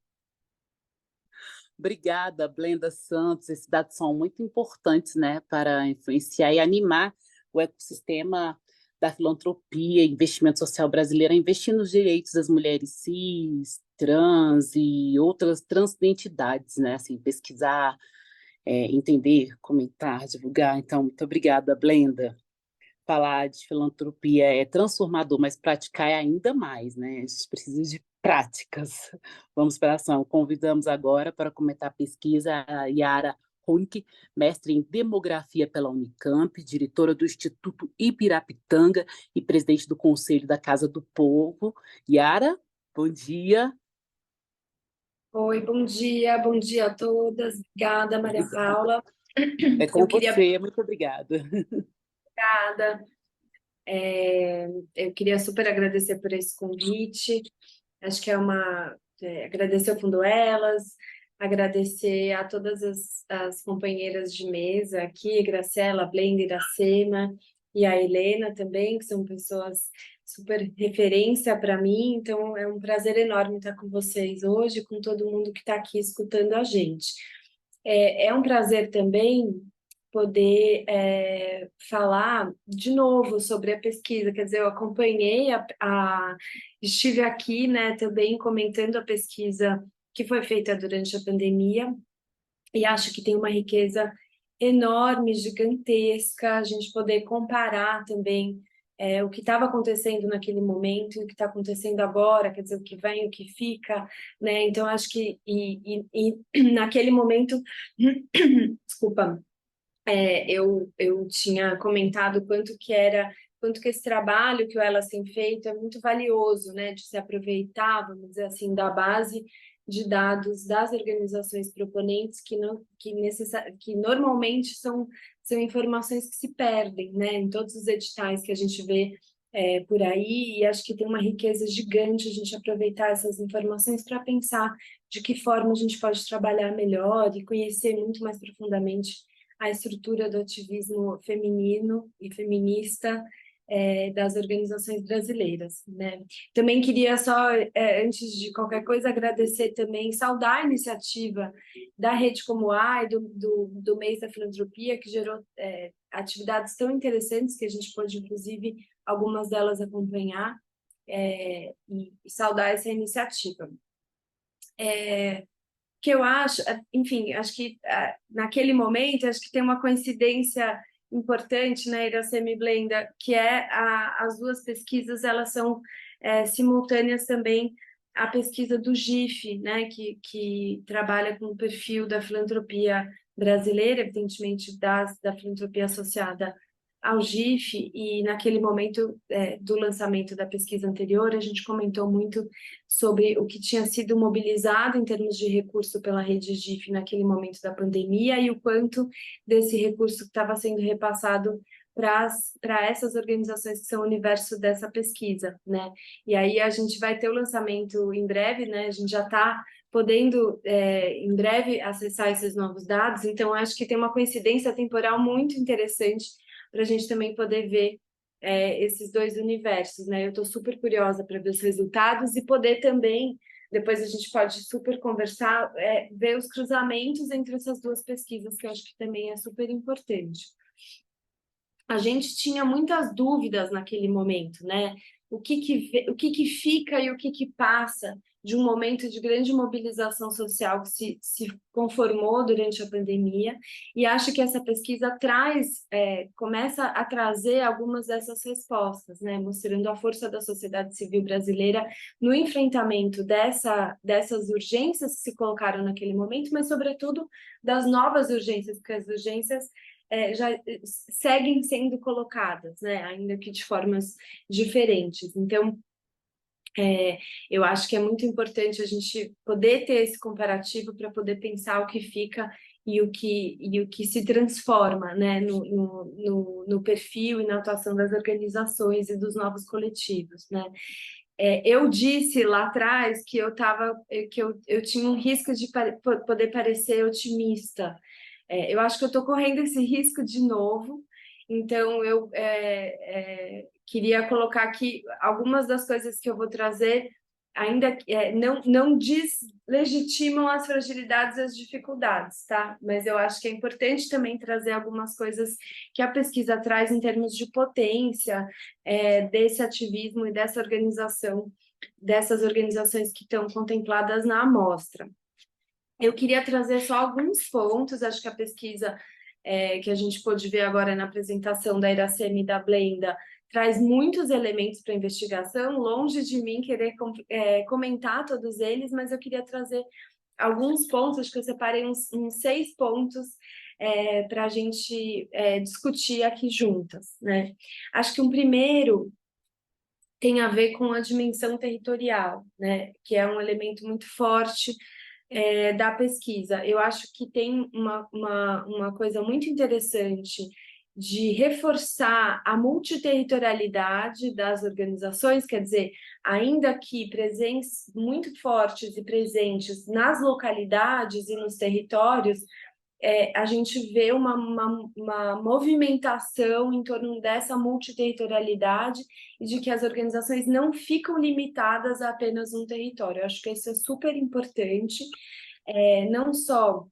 Obrigada, Blenda Santos. Esses dados são muito importantes, né, para influenciar e animar o ecossistema da filantropia e investimento social brasileiro a investir nos direitos das mulheres cis, trans e outras transidentidades, né? Assim, pesquisar, entender, comentar, divulgar. Então, muito obrigada, Blenda. Falar de filantropia é transformador, mas praticar é ainda mais, né? A gente precisa de práticas. Vamos para a ação. Convidamos agora para comentar a pesquisa a Yara Hunke, mestre em Demografia pela Unicamp, diretora do Instituto Ibirapitanga e presidente do Conselho da Casa do Povo. Yara, bom dia. Oi, bom dia a todas. Obrigada, Maria Paula. É com Eu queria, você, muito obrigada. obrigada. Eu queria super agradecer por esse convite. Acho que agradecer ao Fundo Elas, agradecer a todas as companheiras de mesa aqui, Graciela, Blenda, Iracema e a Helena também, que são pessoas super referência para mim. Então, é um prazer enorme estar com vocês hoje, com todo mundo que está aqui escutando a gente. É um prazer também poder falar de novo sobre a pesquisa. Quer dizer, eu acompanhei, estive aqui, né, também comentando a pesquisa que foi feita durante a pandemia, e acho que tem uma riqueza enorme, gigantesca, a gente poder comparar também o que estava acontecendo naquele momento e o que está acontecendo agora, quer dizer, o que vem, o que fica, né? Então, acho que e naquele momento, desculpa, eu tinha comentado quanto que esse trabalho que o Elas tem feito é muito valioso, né, de se aproveitar, vamos dizer assim, da base de dados das organizações proponentes que normalmente são informações que se perdem, né, em todos os editais que a gente vê por aí, e acho que tem uma riqueza gigante a gente aproveitar essas informações para pensar de que forma a gente pode trabalhar melhor e conhecer muito mais profundamente a estrutura do ativismo feminino e feminista das organizações brasileiras, né? Também queria só, antes de qualquer coisa, agradecer também, saudar a iniciativa da Rede Como A e do Mês da Filantropia, que gerou atividades tão interessantes que a gente pôde, inclusive, algumas delas acompanhar, e saudar essa iniciativa. Que eu acho, enfim, acho que naquele momento, acho que tem uma coincidência importante, né, Iracema e Blenda, que as duas pesquisas, elas são simultâneas também à pesquisa do GIF, né, que trabalha com o perfil da filantropia brasileira, evidentemente da filantropia associada ao GIF, e naquele momento do lançamento da pesquisa anterior, a gente comentou muito sobre o que tinha sido mobilizado em termos de recurso pela rede GIF naquele momento da pandemia e o quanto desse recurso estava sendo repassado para essas organizações que são o universo dessa pesquisa, né? E aí a gente vai ter o lançamento em breve, né? A gente já está podendo, em breve, acessar esses novos dados, então acho que tem uma coincidência temporal muito interessante para a gente também poder ver esses dois universos, né? Eu estou super curiosa para ver os resultados e poder também, depois a gente pode super conversar, ver os cruzamentos entre essas duas pesquisas, que eu acho que também é super importante. A gente tinha muitas dúvidas naquele momento, né? O que fica e o que passa de um momento de grande mobilização social que se conformou durante a pandemia, e acho que essa pesquisa começa a trazer algumas dessas respostas, né? Mostrando a força da sociedade civil brasileira no enfrentamento dessas urgências que se colocaram naquele momento, mas, sobretudo, das novas urgências, porque as urgências já seguem sendo colocadas, né? Ainda que de formas diferentes. Então, eu acho que é muito importante a gente poder ter esse comparativo para poder pensar o que fica e o que se transforma, né, no perfil e na atuação das organizações e dos novos coletivos, né? Eu disse lá atrás que eu tinha um risco de poder parecer otimista. Eu acho que eu estou correndo esse risco de novo, então eu queria colocar aqui algumas das coisas que eu vou trazer, ainda não deslegitimam as fragilidades e as dificuldades, tá? Mas eu acho que é importante também trazer algumas coisas que a pesquisa traz em termos de potência desse ativismo e dessa organização, dessas organizações que estão contempladas na amostra. Eu queria trazer só alguns pontos, acho que a pesquisa que a gente pôde ver agora na apresentação da Iracema e da Blenda traz muitos elementos para a investigação, longe de mim querer comentar todos eles, mas eu queria trazer alguns pontos, acho que eu separei uns 6 pontos para a gente discutir aqui juntas, né? Acho que um primeiro tem a ver com a dimensão territorial, né? Que é um elemento muito forte da pesquisa. Eu acho que tem uma coisa muito interessante de reforçar a multiterritorialidade das organizações, quer dizer, ainda que presenças muito fortes e presentes nas localidades e nos territórios, a gente vê uma movimentação em torno dessa multiterritorialidade e de que as organizações não ficam limitadas a apenas um território. Eu acho que isso é super importante, não só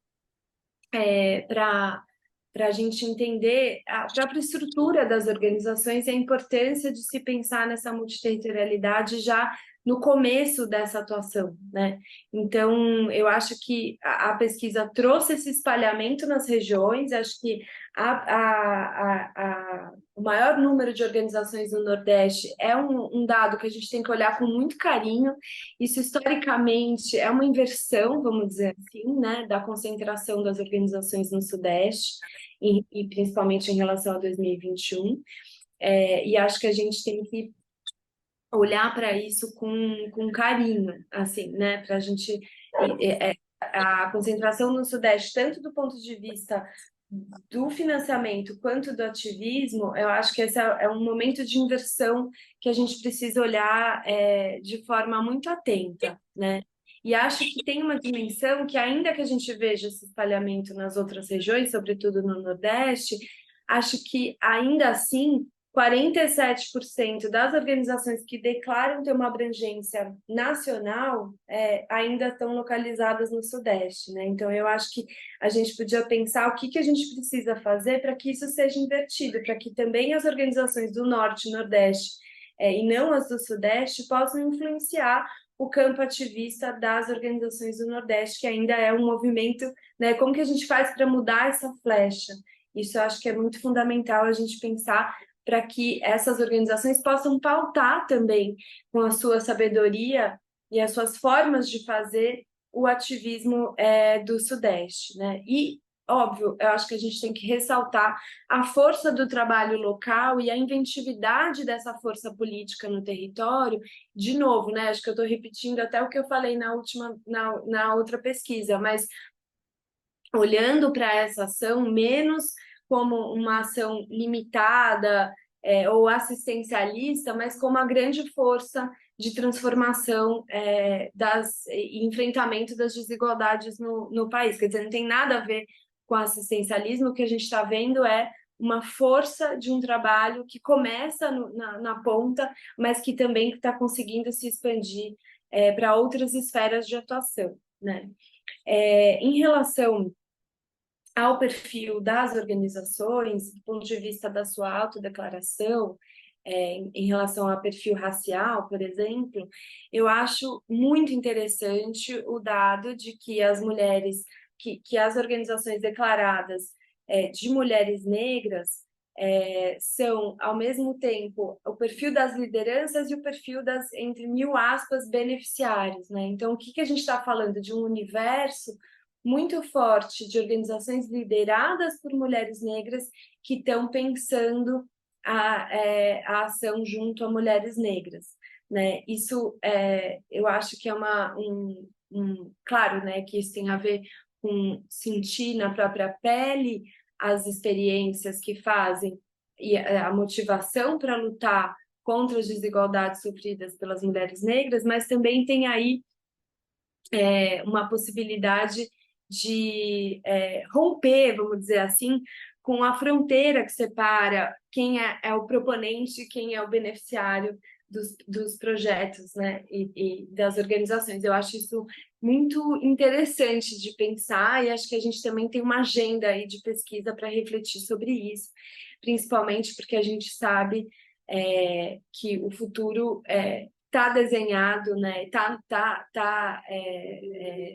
para a gente entender a própria estrutura das organizações e a importância de se pensar nessa multiterritorialidade já no começo dessa atuação, né? Então, eu acho que a pesquisa trouxe esse espalhamento nas regiões, acho que o maior número de organizações no Nordeste é um dado que a gente tem que olhar com muito carinho. Isso, historicamente, é uma inversão, vamos dizer assim, né, da concentração das organizações no Sudeste, e principalmente em relação a 2021. E acho que a gente tem que olhar para isso com carinho, assim, né, para a gente... a concentração no Sudeste, tanto do ponto de vista do financiamento quanto do ativismo, eu acho que esse é um momento de inversão que a gente precisa olhar de forma muito atenta, né? E acho que tem uma dimensão que, ainda que a gente veja esse espalhamento nas outras regiões, sobretudo no Nordeste, acho que, ainda assim, 47% das organizações que declaram ter uma abrangência nacional ainda estão localizadas no Sudeste, né? Então, eu acho que a gente podia pensar o que a gente precisa fazer para que isso seja invertido, para que também as organizações do Norte e Nordeste, e não as do Sudeste, possam influenciar o campo ativista das organizações do Nordeste, que ainda é um movimento, né? Como que a gente faz para mudar essa flecha? Isso eu acho que é muito fundamental a gente pensar, para que essas organizações possam pautar também, com a sua sabedoria e as suas formas de fazer, o ativismo do Sudeste, né? E, óbvio, eu acho que a gente tem que ressaltar a força do trabalho local e a inventividade dessa força política no território. De novo, né? Acho que eu estou repetindo até o que eu falei na outra pesquisa, mas olhando para essa ação menos como uma ação limitada ou assistencialista, mas como uma grande força de transformação e enfrentamento das desigualdades no país. Quer dizer, não tem nada a ver com assistencialismo. O que a gente está vendo é uma força de um trabalho que começa na ponta, mas que também está conseguindo se expandir para outras esferas de atuação, né? Em relação ao perfil das organizações, do ponto de vista da sua autodeclaração, em relação ao perfil racial, por exemplo, eu acho muito interessante o dado de que as mulheres, que as organizações declaradas de mulheres negras são, ao mesmo tempo, o perfil das lideranças e o perfil das, entre mil aspas, beneficiários, né? Então, o que a gente está falando? De um universo muito forte de organizações lideradas por mulheres negras que estão pensando a ação junto a mulheres negras, né? Isso eu acho que é claro, né, que isso tem a ver com sentir na própria pele as experiências que fazem e a motivação para lutar contra as desigualdades sofridas pelas mulheres negras, mas também tem aí uma possibilidade de romper, vamos dizer assim, com a fronteira que separa quem é o proponente e quem é o beneficiário dos projetos, né, e das organizações. Eu acho isso muito interessante de pensar, e acho que a gente também tem uma agenda aí de pesquisa para refletir sobre isso, principalmente porque a gente sabe que o futuro está desenhado, né?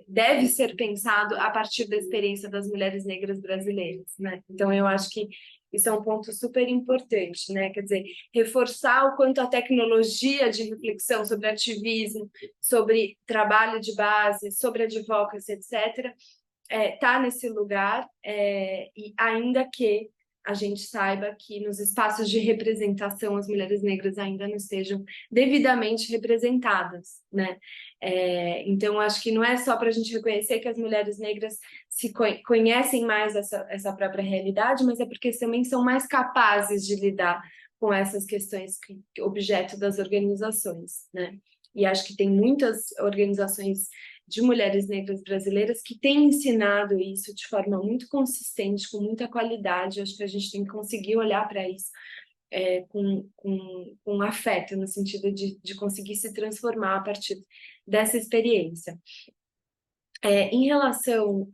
Deve ser pensado a partir da experiência das mulheres negras brasileiras, né? Então, eu acho que isso é um ponto super importante, né? Quer dizer, reforçar o quanto a tecnologia de reflexão sobre ativismo, sobre trabalho de base, sobre advocacy, etc., está nesse lugar, e ainda que a gente saiba que nos espaços de representação as mulheres negras ainda não estejam devidamente representadas, né? Então, acho que não é só para a gente reconhecer que as mulheres negras se conhecem mais essa própria realidade, mas é porque também são mais capazes de lidar com essas questões objeto das organizações, né? E acho que tem muitas organizações de mulheres negras brasileiras que têm ensinado isso de forma muito consistente, com muita qualidade. Acho que a gente tem que conseguir olhar para isso com afeto, no sentido de conseguir se transformar a partir dessa experiência. Em relação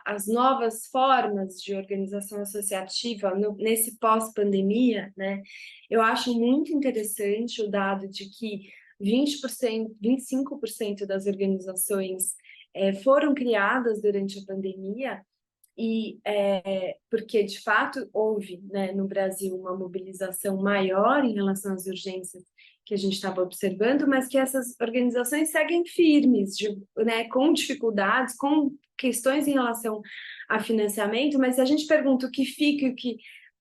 às novas formas de organização associativa nesse pós-pandemia, né, eu acho muito interessante o dado de que 20%, 25% das organizações foram criadas durante a pandemia, e porque, de fato, houve, né, no Brasil uma mobilização maior em relação às urgências que a gente estava observando, mas que essas organizações seguem firmes, né, com dificuldades, com questões em relação a financiamento, mas se a gente pergunta o que fica e o que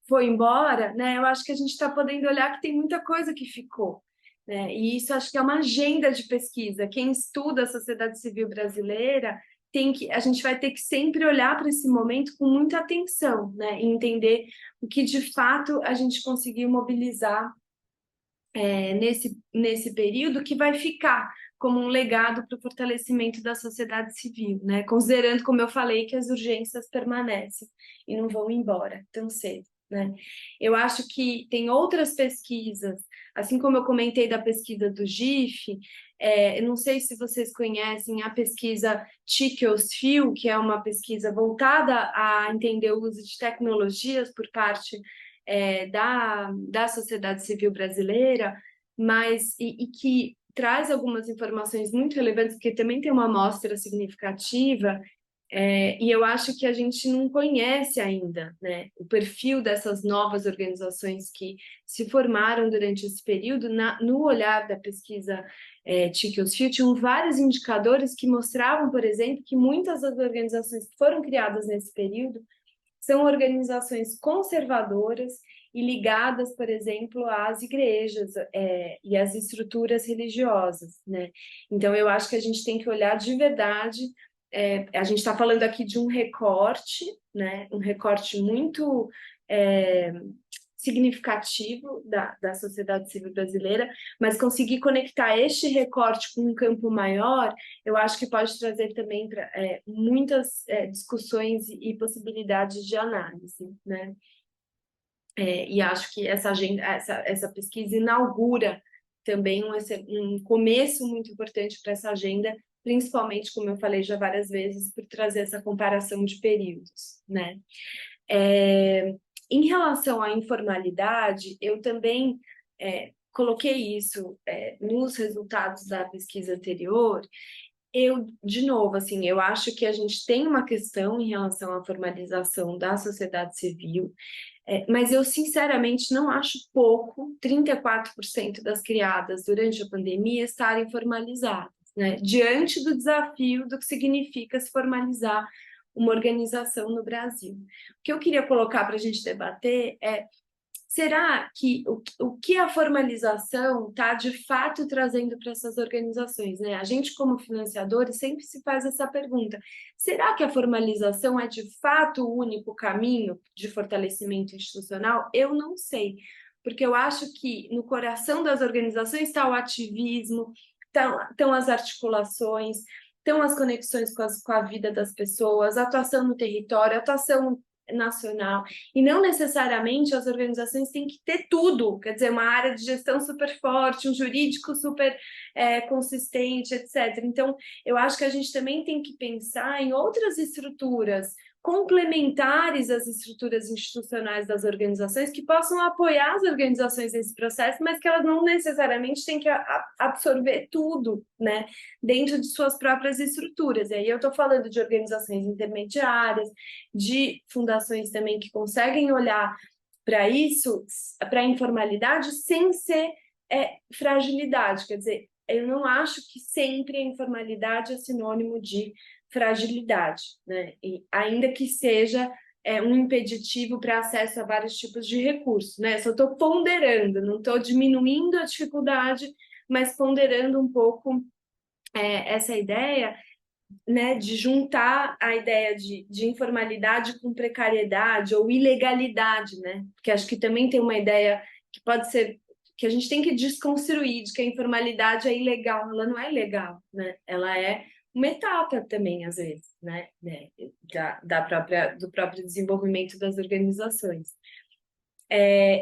foi embora, né, eu acho que a gente está podendo olhar que tem muita coisa que ficou. Né, e isso acho que é uma agenda de pesquisa. Quem estuda a sociedade civil brasileira a gente vai ter que sempre olhar para esse momento com muita atenção, né, e entender o que de fato a gente conseguiu mobilizar nesse período, que vai ficar como um legado para o fortalecimento da sociedade civil, né, considerando, como eu falei, que as urgências permanecem e não vão embora tão cedo. Né? Eu acho que tem outras pesquisas, assim como eu comentei da pesquisa do GIF, eu não sei se vocês conhecem a pesquisa TICOS-FIL, que é uma pesquisa voltada a entender o uso de tecnologias por parte da sociedade civil brasileira, mas e que traz algumas informações muito relevantes, porque também tem uma amostra significativa. E eu acho que a gente não conhece ainda, né, o perfil dessas novas organizações que se formaram durante esse período. No olhar da pesquisa TICOS-FIL, tinham vários indicadores que mostravam, por exemplo, que muitas das organizações que foram criadas nesse período são organizações conservadoras e ligadas, por exemplo, às igrejas e às estruturas religiosas, né? Então, eu acho que a gente tem que olhar de verdade. A gente está falando aqui de um recorte, né? Um recorte muito significativo da sociedade civil brasileira, mas conseguir conectar este recorte com um campo maior, eu acho que pode trazer também muitas discussões e possibilidades de análise, né? E acho que essa pesquisa inaugura também um começo muito importante para essa agenda, principalmente, como eu falei já várias vezes, por trazer essa comparação de períodos, né? Em relação à informalidade, eu também coloquei isso nos resultados da pesquisa anterior. De novo, assim, eu acho que a gente tem uma questão em relação à formalização da sociedade civil, mas eu, sinceramente, não acho pouco 34% das criadas durante a pandemia estarem formalizadas, né, diante do desafio do que significa se formalizar uma organização no Brasil. O que eu queria colocar para a gente debater será que o que a formalização está de fato trazendo para essas organizações, né? A gente, como financiadores, sempre se faz essa pergunta: será que a formalização é de fato o único caminho de fortalecimento institucional? Eu não sei, porque eu acho que no coração das organizações está o ativismo, estão as articulações, estão as conexões com a vida das pessoas, a atuação no território, a atuação nacional, e não necessariamente as organizações têm que ter tudo, quer dizer, uma área de gestão super forte, um jurídico super consistente, etc. Então, eu acho que a gente também tem que pensar em outras estruturas complementares às estruturas institucionais das organizações, que possam apoiar as organizações nesse processo, mas que elas não necessariamente têm que absorver tudo, né, dentro de suas próprias estruturas. E aí eu estou falando de organizações intermediárias, de fundações também que conseguem olhar para isso, para a informalidade, sem ser fragilidade. Quer dizer, eu não acho que sempre a informalidade é sinônimo de fragilidade, né? E ainda que seja um impeditivo para acesso a vários tipos de recursos, né? Só estou ponderando, não estou diminuindo a dificuldade, mas ponderando um pouco essa ideia, né, de juntar a ideia de informalidade com precariedade ou ilegalidade, né? Porque acho que também tem uma ideia que pode ser que a gente tem que desconstruir de que a informalidade é ilegal. Ela não é ilegal, né? Ela é uma etapa também, às vezes, né? Do próprio desenvolvimento das organizações.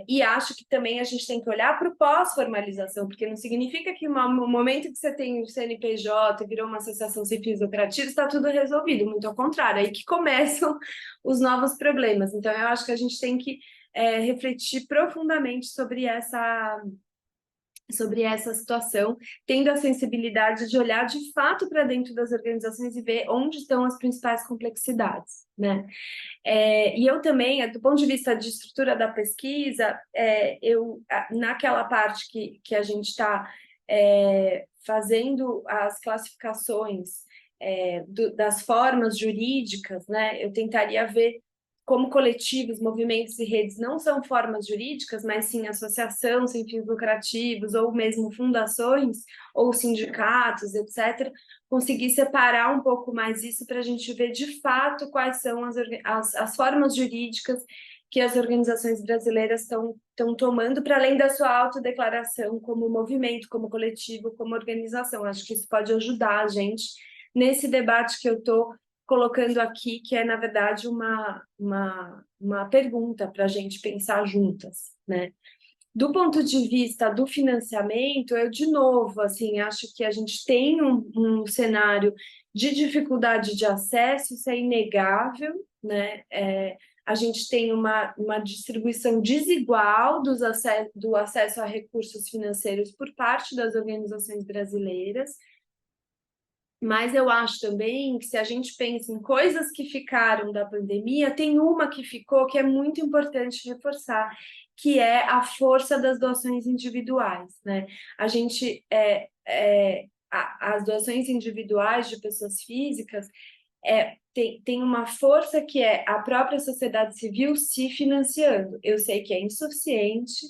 E acho que também a gente tem que olhar para o pós-formalização, porque não significa que no momento que você tem o CNPJ, virou uma associação sem fins lucrativos, está tudo resolvido, muito ao contrário, aí que começam os novos problemas. Então, eu acho que a gente tem que refletir profundamente sobre essa situação, tendo a sensibilidade de olhar de fato para dentro das organizações e ver onde estão as principais complexidades, né? E eu também, do ponto de vista de estrutura da pesquisa, naquela parte que a gente está fazendo as classificações das formas jurídicas, né? Eu tentaria ver como coletivos, movimentos e redes não são formas jurídicas, mas sim associação sem fins lucrativos, ou mesmo fundações, ou sindicatos, etc., conseguir separar um pouco mais isso para a gente ver de fato quais são as formas jurídicas que as organizações brasileiras estão tomando, para além da sua autodeclaração como movimento, como coletivo, como organização. Acho que isso pode ajudar a gente nesse debate que eu estou colocando aqui, que é, na verdade, uma pergunta para a gente pensar juntas, né? Do ponto de vista do financiamento, eu, de novo, assim, acho que a gente tem um cenário de dificuldade de acesso, isso é inegável, né? A gente tem uma distribuição desigual do acesso a recursos financeiros por parte das organizações brasileiras, mas eu acho também que se a gente pensa em coisas que ficaram da pandemia, tem uma que ficou que é muito importante reforçar, que é a força das doações individuais, né? A gente, as doações individuais de pessoas físicas tem uma força que é a própria sociedade civil se financiando. Eu sei que é insuficiente,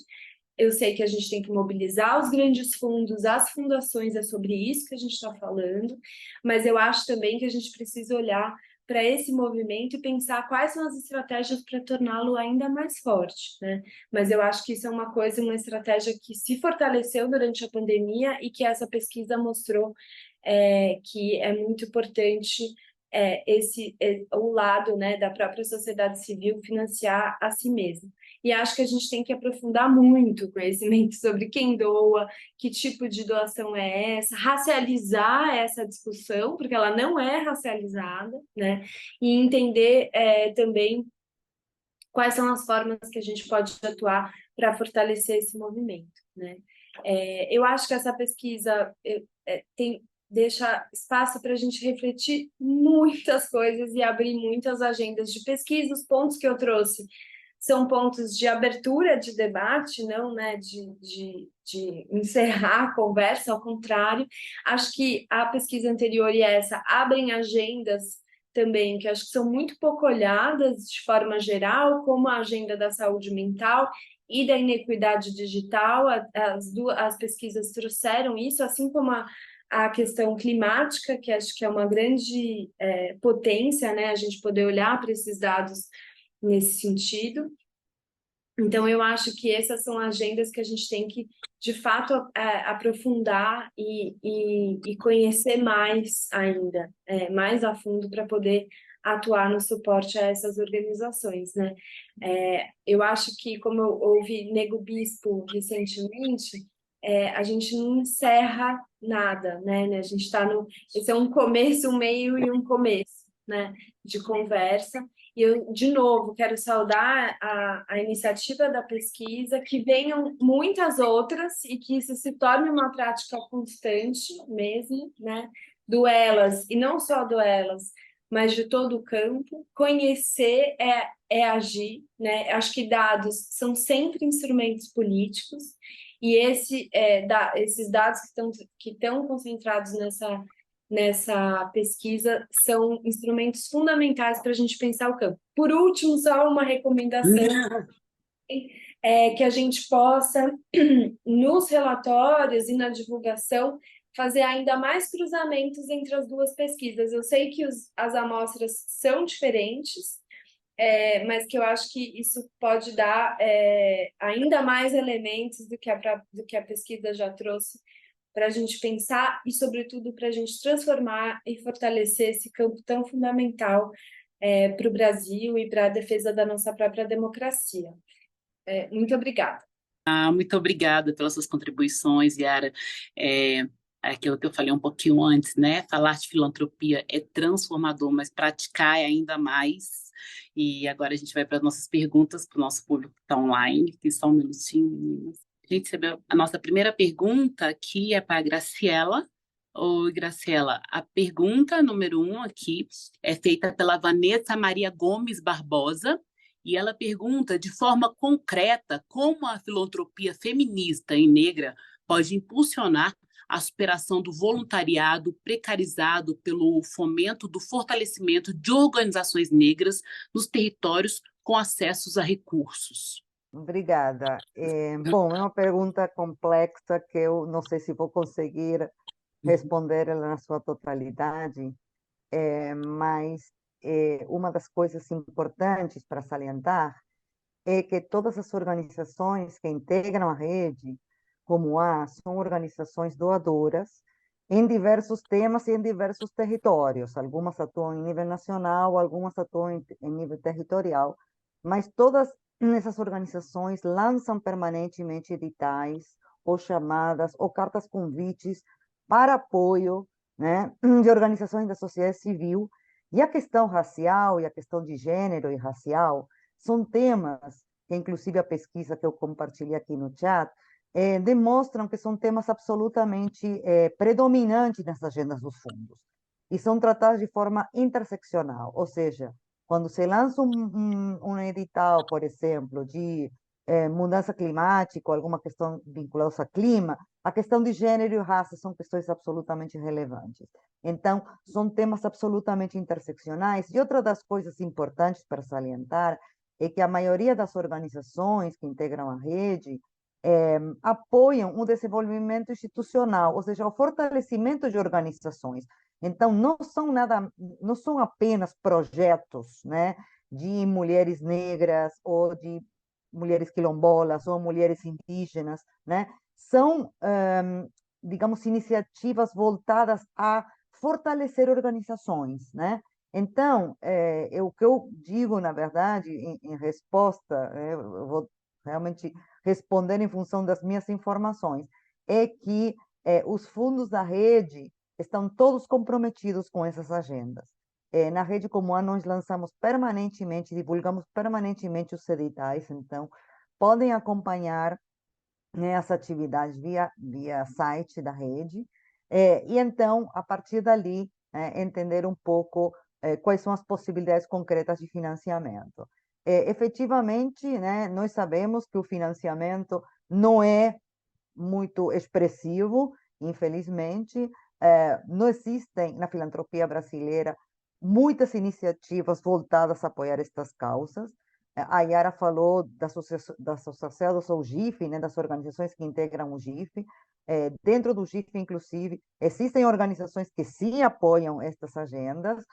eu sei que a gente tem que mobilizar os grandes fundos, as fundações, é sobre isso que a gente está falando, mas eu acho também que a gente precisa olhar para esse movimento e pensar quais são as estratégias para torná-lo ainda mais forte, né? Mas eu acho que isso é uma estratégia que se fortaleceu durante a pandemia e que essa pesquisa mostrou que é muito importante o lado, né, da própria sociedade civil financiar a si mesma. E acho que a gente tem que aprofundar muito o conhecimento sobre quem doa, que tipo de doação é essa, racializar essa discussão, porque ela não é racializada, né? E entender também quais são as formas que a gente pode atuar para fortalecer esse movimento, né? Eu acho que essa pesquisa deixa espaço para a gente refletir muitas coisas e abrir muitas agendas de pesquisa. Os pontos que eu trouxe são pontos de abertura de debate, não, né, de encerrar a conversa, ao contrário. Acho que a pesquisa anterior e essa abrem agendas também, que acho que são muito pouco olhadas de forma geral, como a agenda da saúde mental e da inequidade digital. As pesquisas trouxeram isso, assim como a questão climática, que acho que é uma grande potência, né, a gente poder olhar para esses dados nesse sentido. Então, eu acho que essas são agendas que a gente tem que, de fato, aprofundar e conhecer mais ainda, mais a fundo, para poder atuar no suporte a essas organizações, né? Eu acho que, como eu ouvi Nego Bispo recentemente, a gente não encerra nada, né? A gente está esse é um começo, um meio e um começo, né, de conversa. E eu, de novo, quero saudar a iniciativa da pesquisa, que venham muitas outras e que isso se torne uma prática constante mesmo, né? Do elas, e não só do elas, mas de todo o campo. Conhecer é agir, né? Acho que dados são sempre instrumentos políticos, e esses dados que estão concentrados nessa pesquisa são instrumentos fundamentais para a gente pensar o campo. Por último, só uma recomendação que a gente possa, nos relatórios e na divulgação, fazer ainda mais cruzamentos entre as duas pesquisas. Eu sei que as amostras são diferentes, mas que eu acho que isso pode dar ainda mais elementos do que a pesquisa já trouxe para a gente pensar e, sobretudo, para a gente transformar e fortalecer esse campo tão fundamental para o Brasil e para a defesa da nossa própria democracia. Muito obrigada. Muito obrigada pelas suas contribuições, Yara. Aquilo que eu falei um pouquinho antes, né? Falar de filantropia é transformador, mas praticar é ainda mais. E agora a gente vai para as nossas perguntas para o nosso público que está online, que só um minutinho, meninas. A gente recebeu a nossa primeira pergunta aqui é para a Graciela. Oi, Graciela. A pergunta número 1 aqui é feita pela Vanessa Maria Gomes Barbosa, e ela pergunta de forma concreta como a filantropia feminista e negra pode impulsionar a superação do voluntariado precarizado pelo fomento do fortalecimento de organizações negras nos territórios com acessos a recursos. Obrigada. Bom, é uma pergunta complexa que eu não sei se vou conseguir responder ela na sua totalidade, mas uma das coisas importantes para salientar é que todas as organizações que integram a rede, como são organizações doadoras em diversos temas e em diversos territórios. Algumas atuam em nível nacional, algumas atuam em nível territorial, mas todas essas organizações lançam permanentemente editais, ou chamadas, ou cartas convites para apoio, né, de organizações da sociedade civil. E a questão racial e a questão de gênero e racial são temas que, inclusive, a pesquisa que eu compartilhei aqui no chat, demonstram que são temas absolutamente predominantes nas agendas dos fundos. E são tratados de forma interseccional, ou seja, quando se lança um edital, por exemplo, de mudança climática, ou alguma questão vinculada ao clima, a questão de gênero e raça são questões absolutamente relevantes. Então, são temas absolutamente interseccionais. E outra das coisas importantes para salientar é que a maioria das organizações que integram a rede apoiam o desenvolvimento institucional, ou seja, o fortalecimento de organizações. Então, não são apenas projetos, né, de mulheres negras ou de mulheres quilombolas ou mulheres indígenas, né? São, digamos, iniciativas voltadas a fortalecer organizações, né? Então, o que eu digo, na verdade, em resposta, eu vou realmente responder em função das minhas informações, é que os fundos da rede estão todos comprometidos com essas agendas. Na Rede Como nós lançamos permanentemente, divulgamos permanentemente os editais, então podem acompanhar, né, as atividades via site da rede, e então, a partir dali, entender um pouco quais são as possibilidades concretas de financiamento. Efetivamente, né, nós sabemos que o financiamento não é muito expressivo, infelizmente. Não existem na filantropia brasileira muitas iniciativas voltadas a apoiar estas causas. A Yara falou das associadas ao GIF, né, das organizações que integram o GIF. Dentro do GIF, inclusive, existem organizações que sim apoiam estas agendas,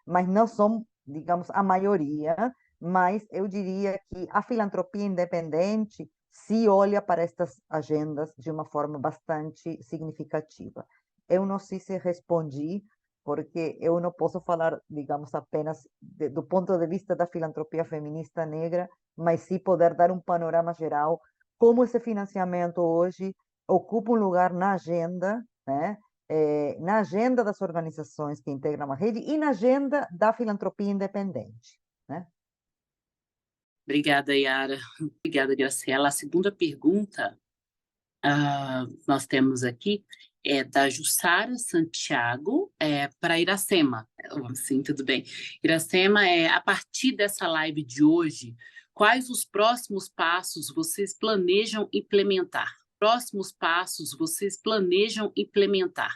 mas não são, digamos, a maioria. Mas eu diria que a filantropia independente se olha para estas agendas de uma forma bastante significativa. Eu não sei se respondi, porque eu não posso falar, digamos, apenas do ponto de vista da filantropia feminista negra, mas sim poder dar um panorama geral, como esse financiamento hoje ocupa um lugar na agenda, né? Na agenda das organizações que integram a rede e na agenda da filantropia independente, né? Obrigada, Yara. Obrigada, Graciela. A segunda pergunta nós temos aqui é da Jussara Santiago para Iracema. Sim, tudo bem. Iracema, a partir dessa live de hoje, quais os próximos passos vocês planejam implementar? Próximos passos vocês planejam implementar?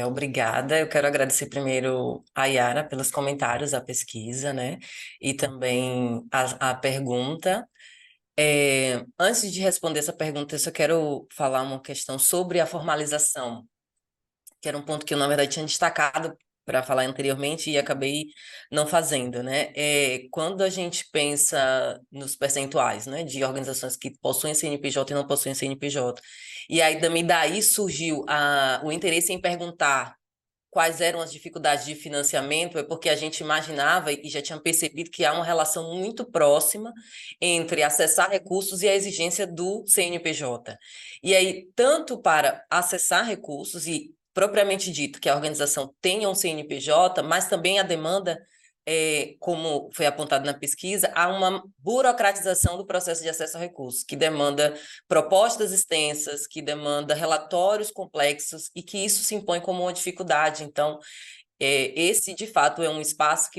Obrigada. Eu quero agradecer primeiro a Yara pelos comentários à pesquisa, né? E também a pergunta. Antes de responder essa pergunta, eu só quero falar uma questão sobre a formalização, que era um ponto que eu, na verdade, tinha destacado para falar anteriormente e acabei não fazendo, né? Quando a gente pensa nos percentuais, né, de organizações que possuem CNPJ e não possuem CNPJ, e aí também daí surgiu o interesse em perguntar quais eram as dificuldades de financiamento, é porque a gente imaginava e já tinha percebido que há uma relação muito próxima entre acessar recursos e a exigência do CNPJ. E aí, tanto para acessar recursos e propriamente dito que a organização tenha um CNPJ, mas também a demanda, como foi apontado na pesquisa, há uma burocratização do processo de acesso a recursos, que demanda propostas extensas, que demanda relatórios complexos e que isso se impõe como uma dificuldade. Então, esse, de fato, é um espaço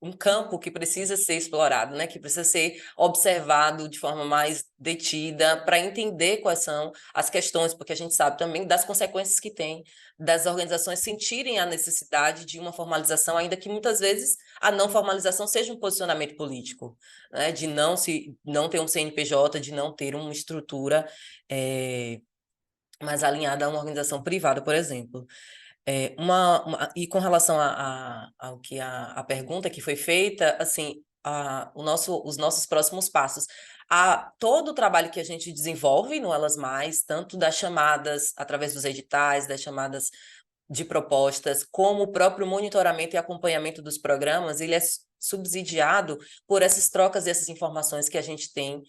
um campo que precisa ser explorado, né? Que precisa ser observado de forma mais detida para entender quais são as questões, porque a gente sabe também das consequências que tem das organizações sentirem a necessidade de uma formalização, ainda que muitas vezes a não formalização seja um posicionamento político, né? De não ter um CNPJ, de não ter uma estrutura mais alinhada a uma organização privada, por exemplo. E com relação ao que a pergunta que foi feita, assim, os nossos próximos passos. Todo o trabalho que a gente desenvolve no Elas Mais, tanto das chamadas através dos editais, das chamadas de propostas, como o próprio monitoramento e acompanhamento dos programas, ele é subsidiado por essas trocas e essas informações que a gente tem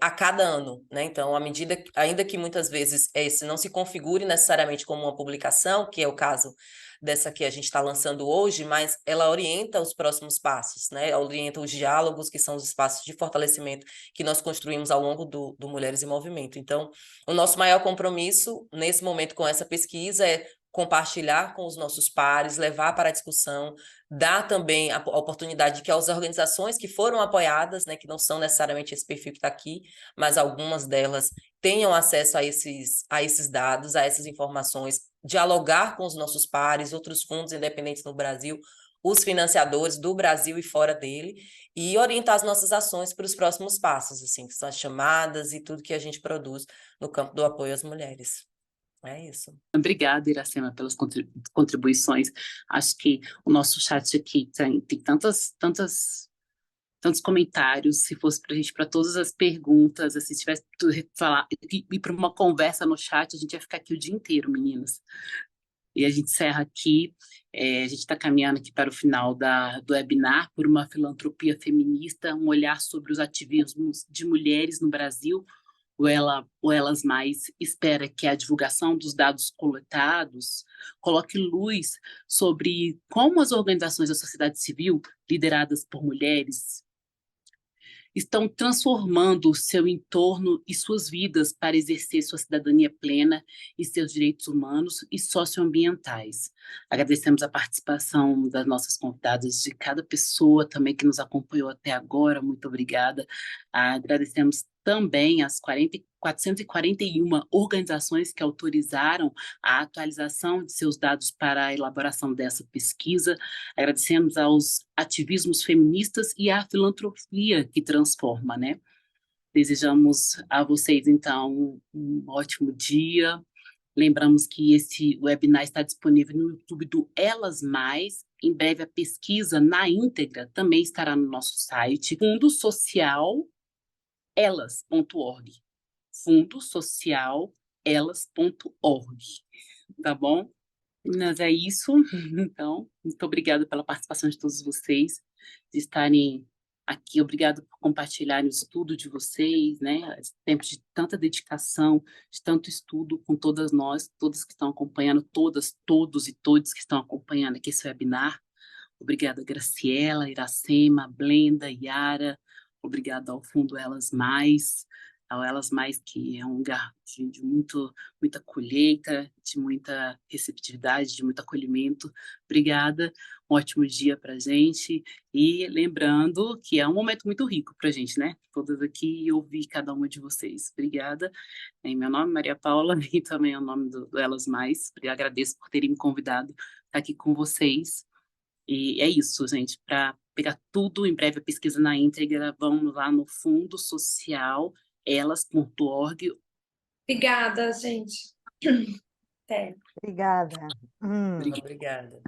a cada ano, né? Então, ainda que muitas vezes esse não se configure necessariamente como uma publicação, que é o caso dessa que a gente está lançando hoje, mas ela orienta os próximos passos, né? Ela orienta os diálogos, que são os espaços de fortalecimento que nós construímos ao longo do Mulheres em Movimento. Então, o nosso maior compromisso nesse momento com essa pesquisa é compartilhar com os nossos pares, levar para a discussão, dar também a oportunidade de que as organizações que foram apoiadas, né, que não são necessariamente esse perfil que está aqui, mas algumas delas tenham acesso a esses dados, a essas informações, dialogar com os nossos pares, outros fundos independentes no Brasil, os financiadores do Brasil e fora dele, e orientar as nossas ações para os próximos passos, assim, que são as chamadas e tudo que a gente produz no campo do apoio às mulheres. É isso. Obrigada, Iracema, pelas contribuições. Acho que o nosso chat aqui tem tantos comentários. Se fosse para a gente, para todas as perguntas, se tivesse falar ir para uma conversa no chat, a gente ia ficar aqui o dia inteiro, meninas. E a gente encerra aqui. A gente está caminhando aqui para o final do webinar por uma filantropia feminista, um olhar sobre os ativismos de mulheres no Brasil. O Elas Mais espera que a divulgação dos dados coletados coloque luz sobre como as organizações da sociedade civil, lideradas por mulheres, estão transformando o seu entorno e suas vidas para exercer sua cidadania plena e seus direitos humanos e socioambientais. Agradecemos a participação das nossas convidadas, de cada pessoa também que nos acompanhou até agora, muito obrigada. Agradecemos também as 441 organizações que autorizaram a atualização de seus dados para a elaboração dessa pesquisa. Agradecemos aos ativismos feministas e à filantropia que transforma, né? Desejamos a vocês, então, um ótimo dia. Lembramos que esse webinar está disponível no YouTube do Elas Mais. Em breve, a pesquisa na íntegra também estará no nosso site, fundosocialelas.org. fundosocialelas.org. Tá bom? Mas é isso. Então, muito obrigada pela participação de todos vocês, de estarem aqui. Obrigada por compartilharem o estudo de vocês, né? Tempo de tanta dedicação, de tanto estudo com todas nós, todas que estão acompanhando, todos e todas que estão acompanhando aqui esse webinar. Obrigada, Graciela, Iracema, Blenda, Yara. Obrigada ao Fundo Elas Mais, ao Elas Mais, que é um lugar de muita colheita, de muita receptividade, de muito acolhimento. Obrigada, um ótimo dia para a gente. E lembrando que é um momento muito rico para a gente, né? Todas aqui ouvir cada uma de vocês. Obrigada. Meu nome é Maria Paula e também é o nome do Elas Mais. Eu agradeço por terem me convidado a estar aqui com vocês. E é isso, gente, para pegar tudo, em breve a pesquisa na íntegra, vão lá no Fundo Social, elas.org. Obrigada, gente. Até. Obrigada. Obrigada.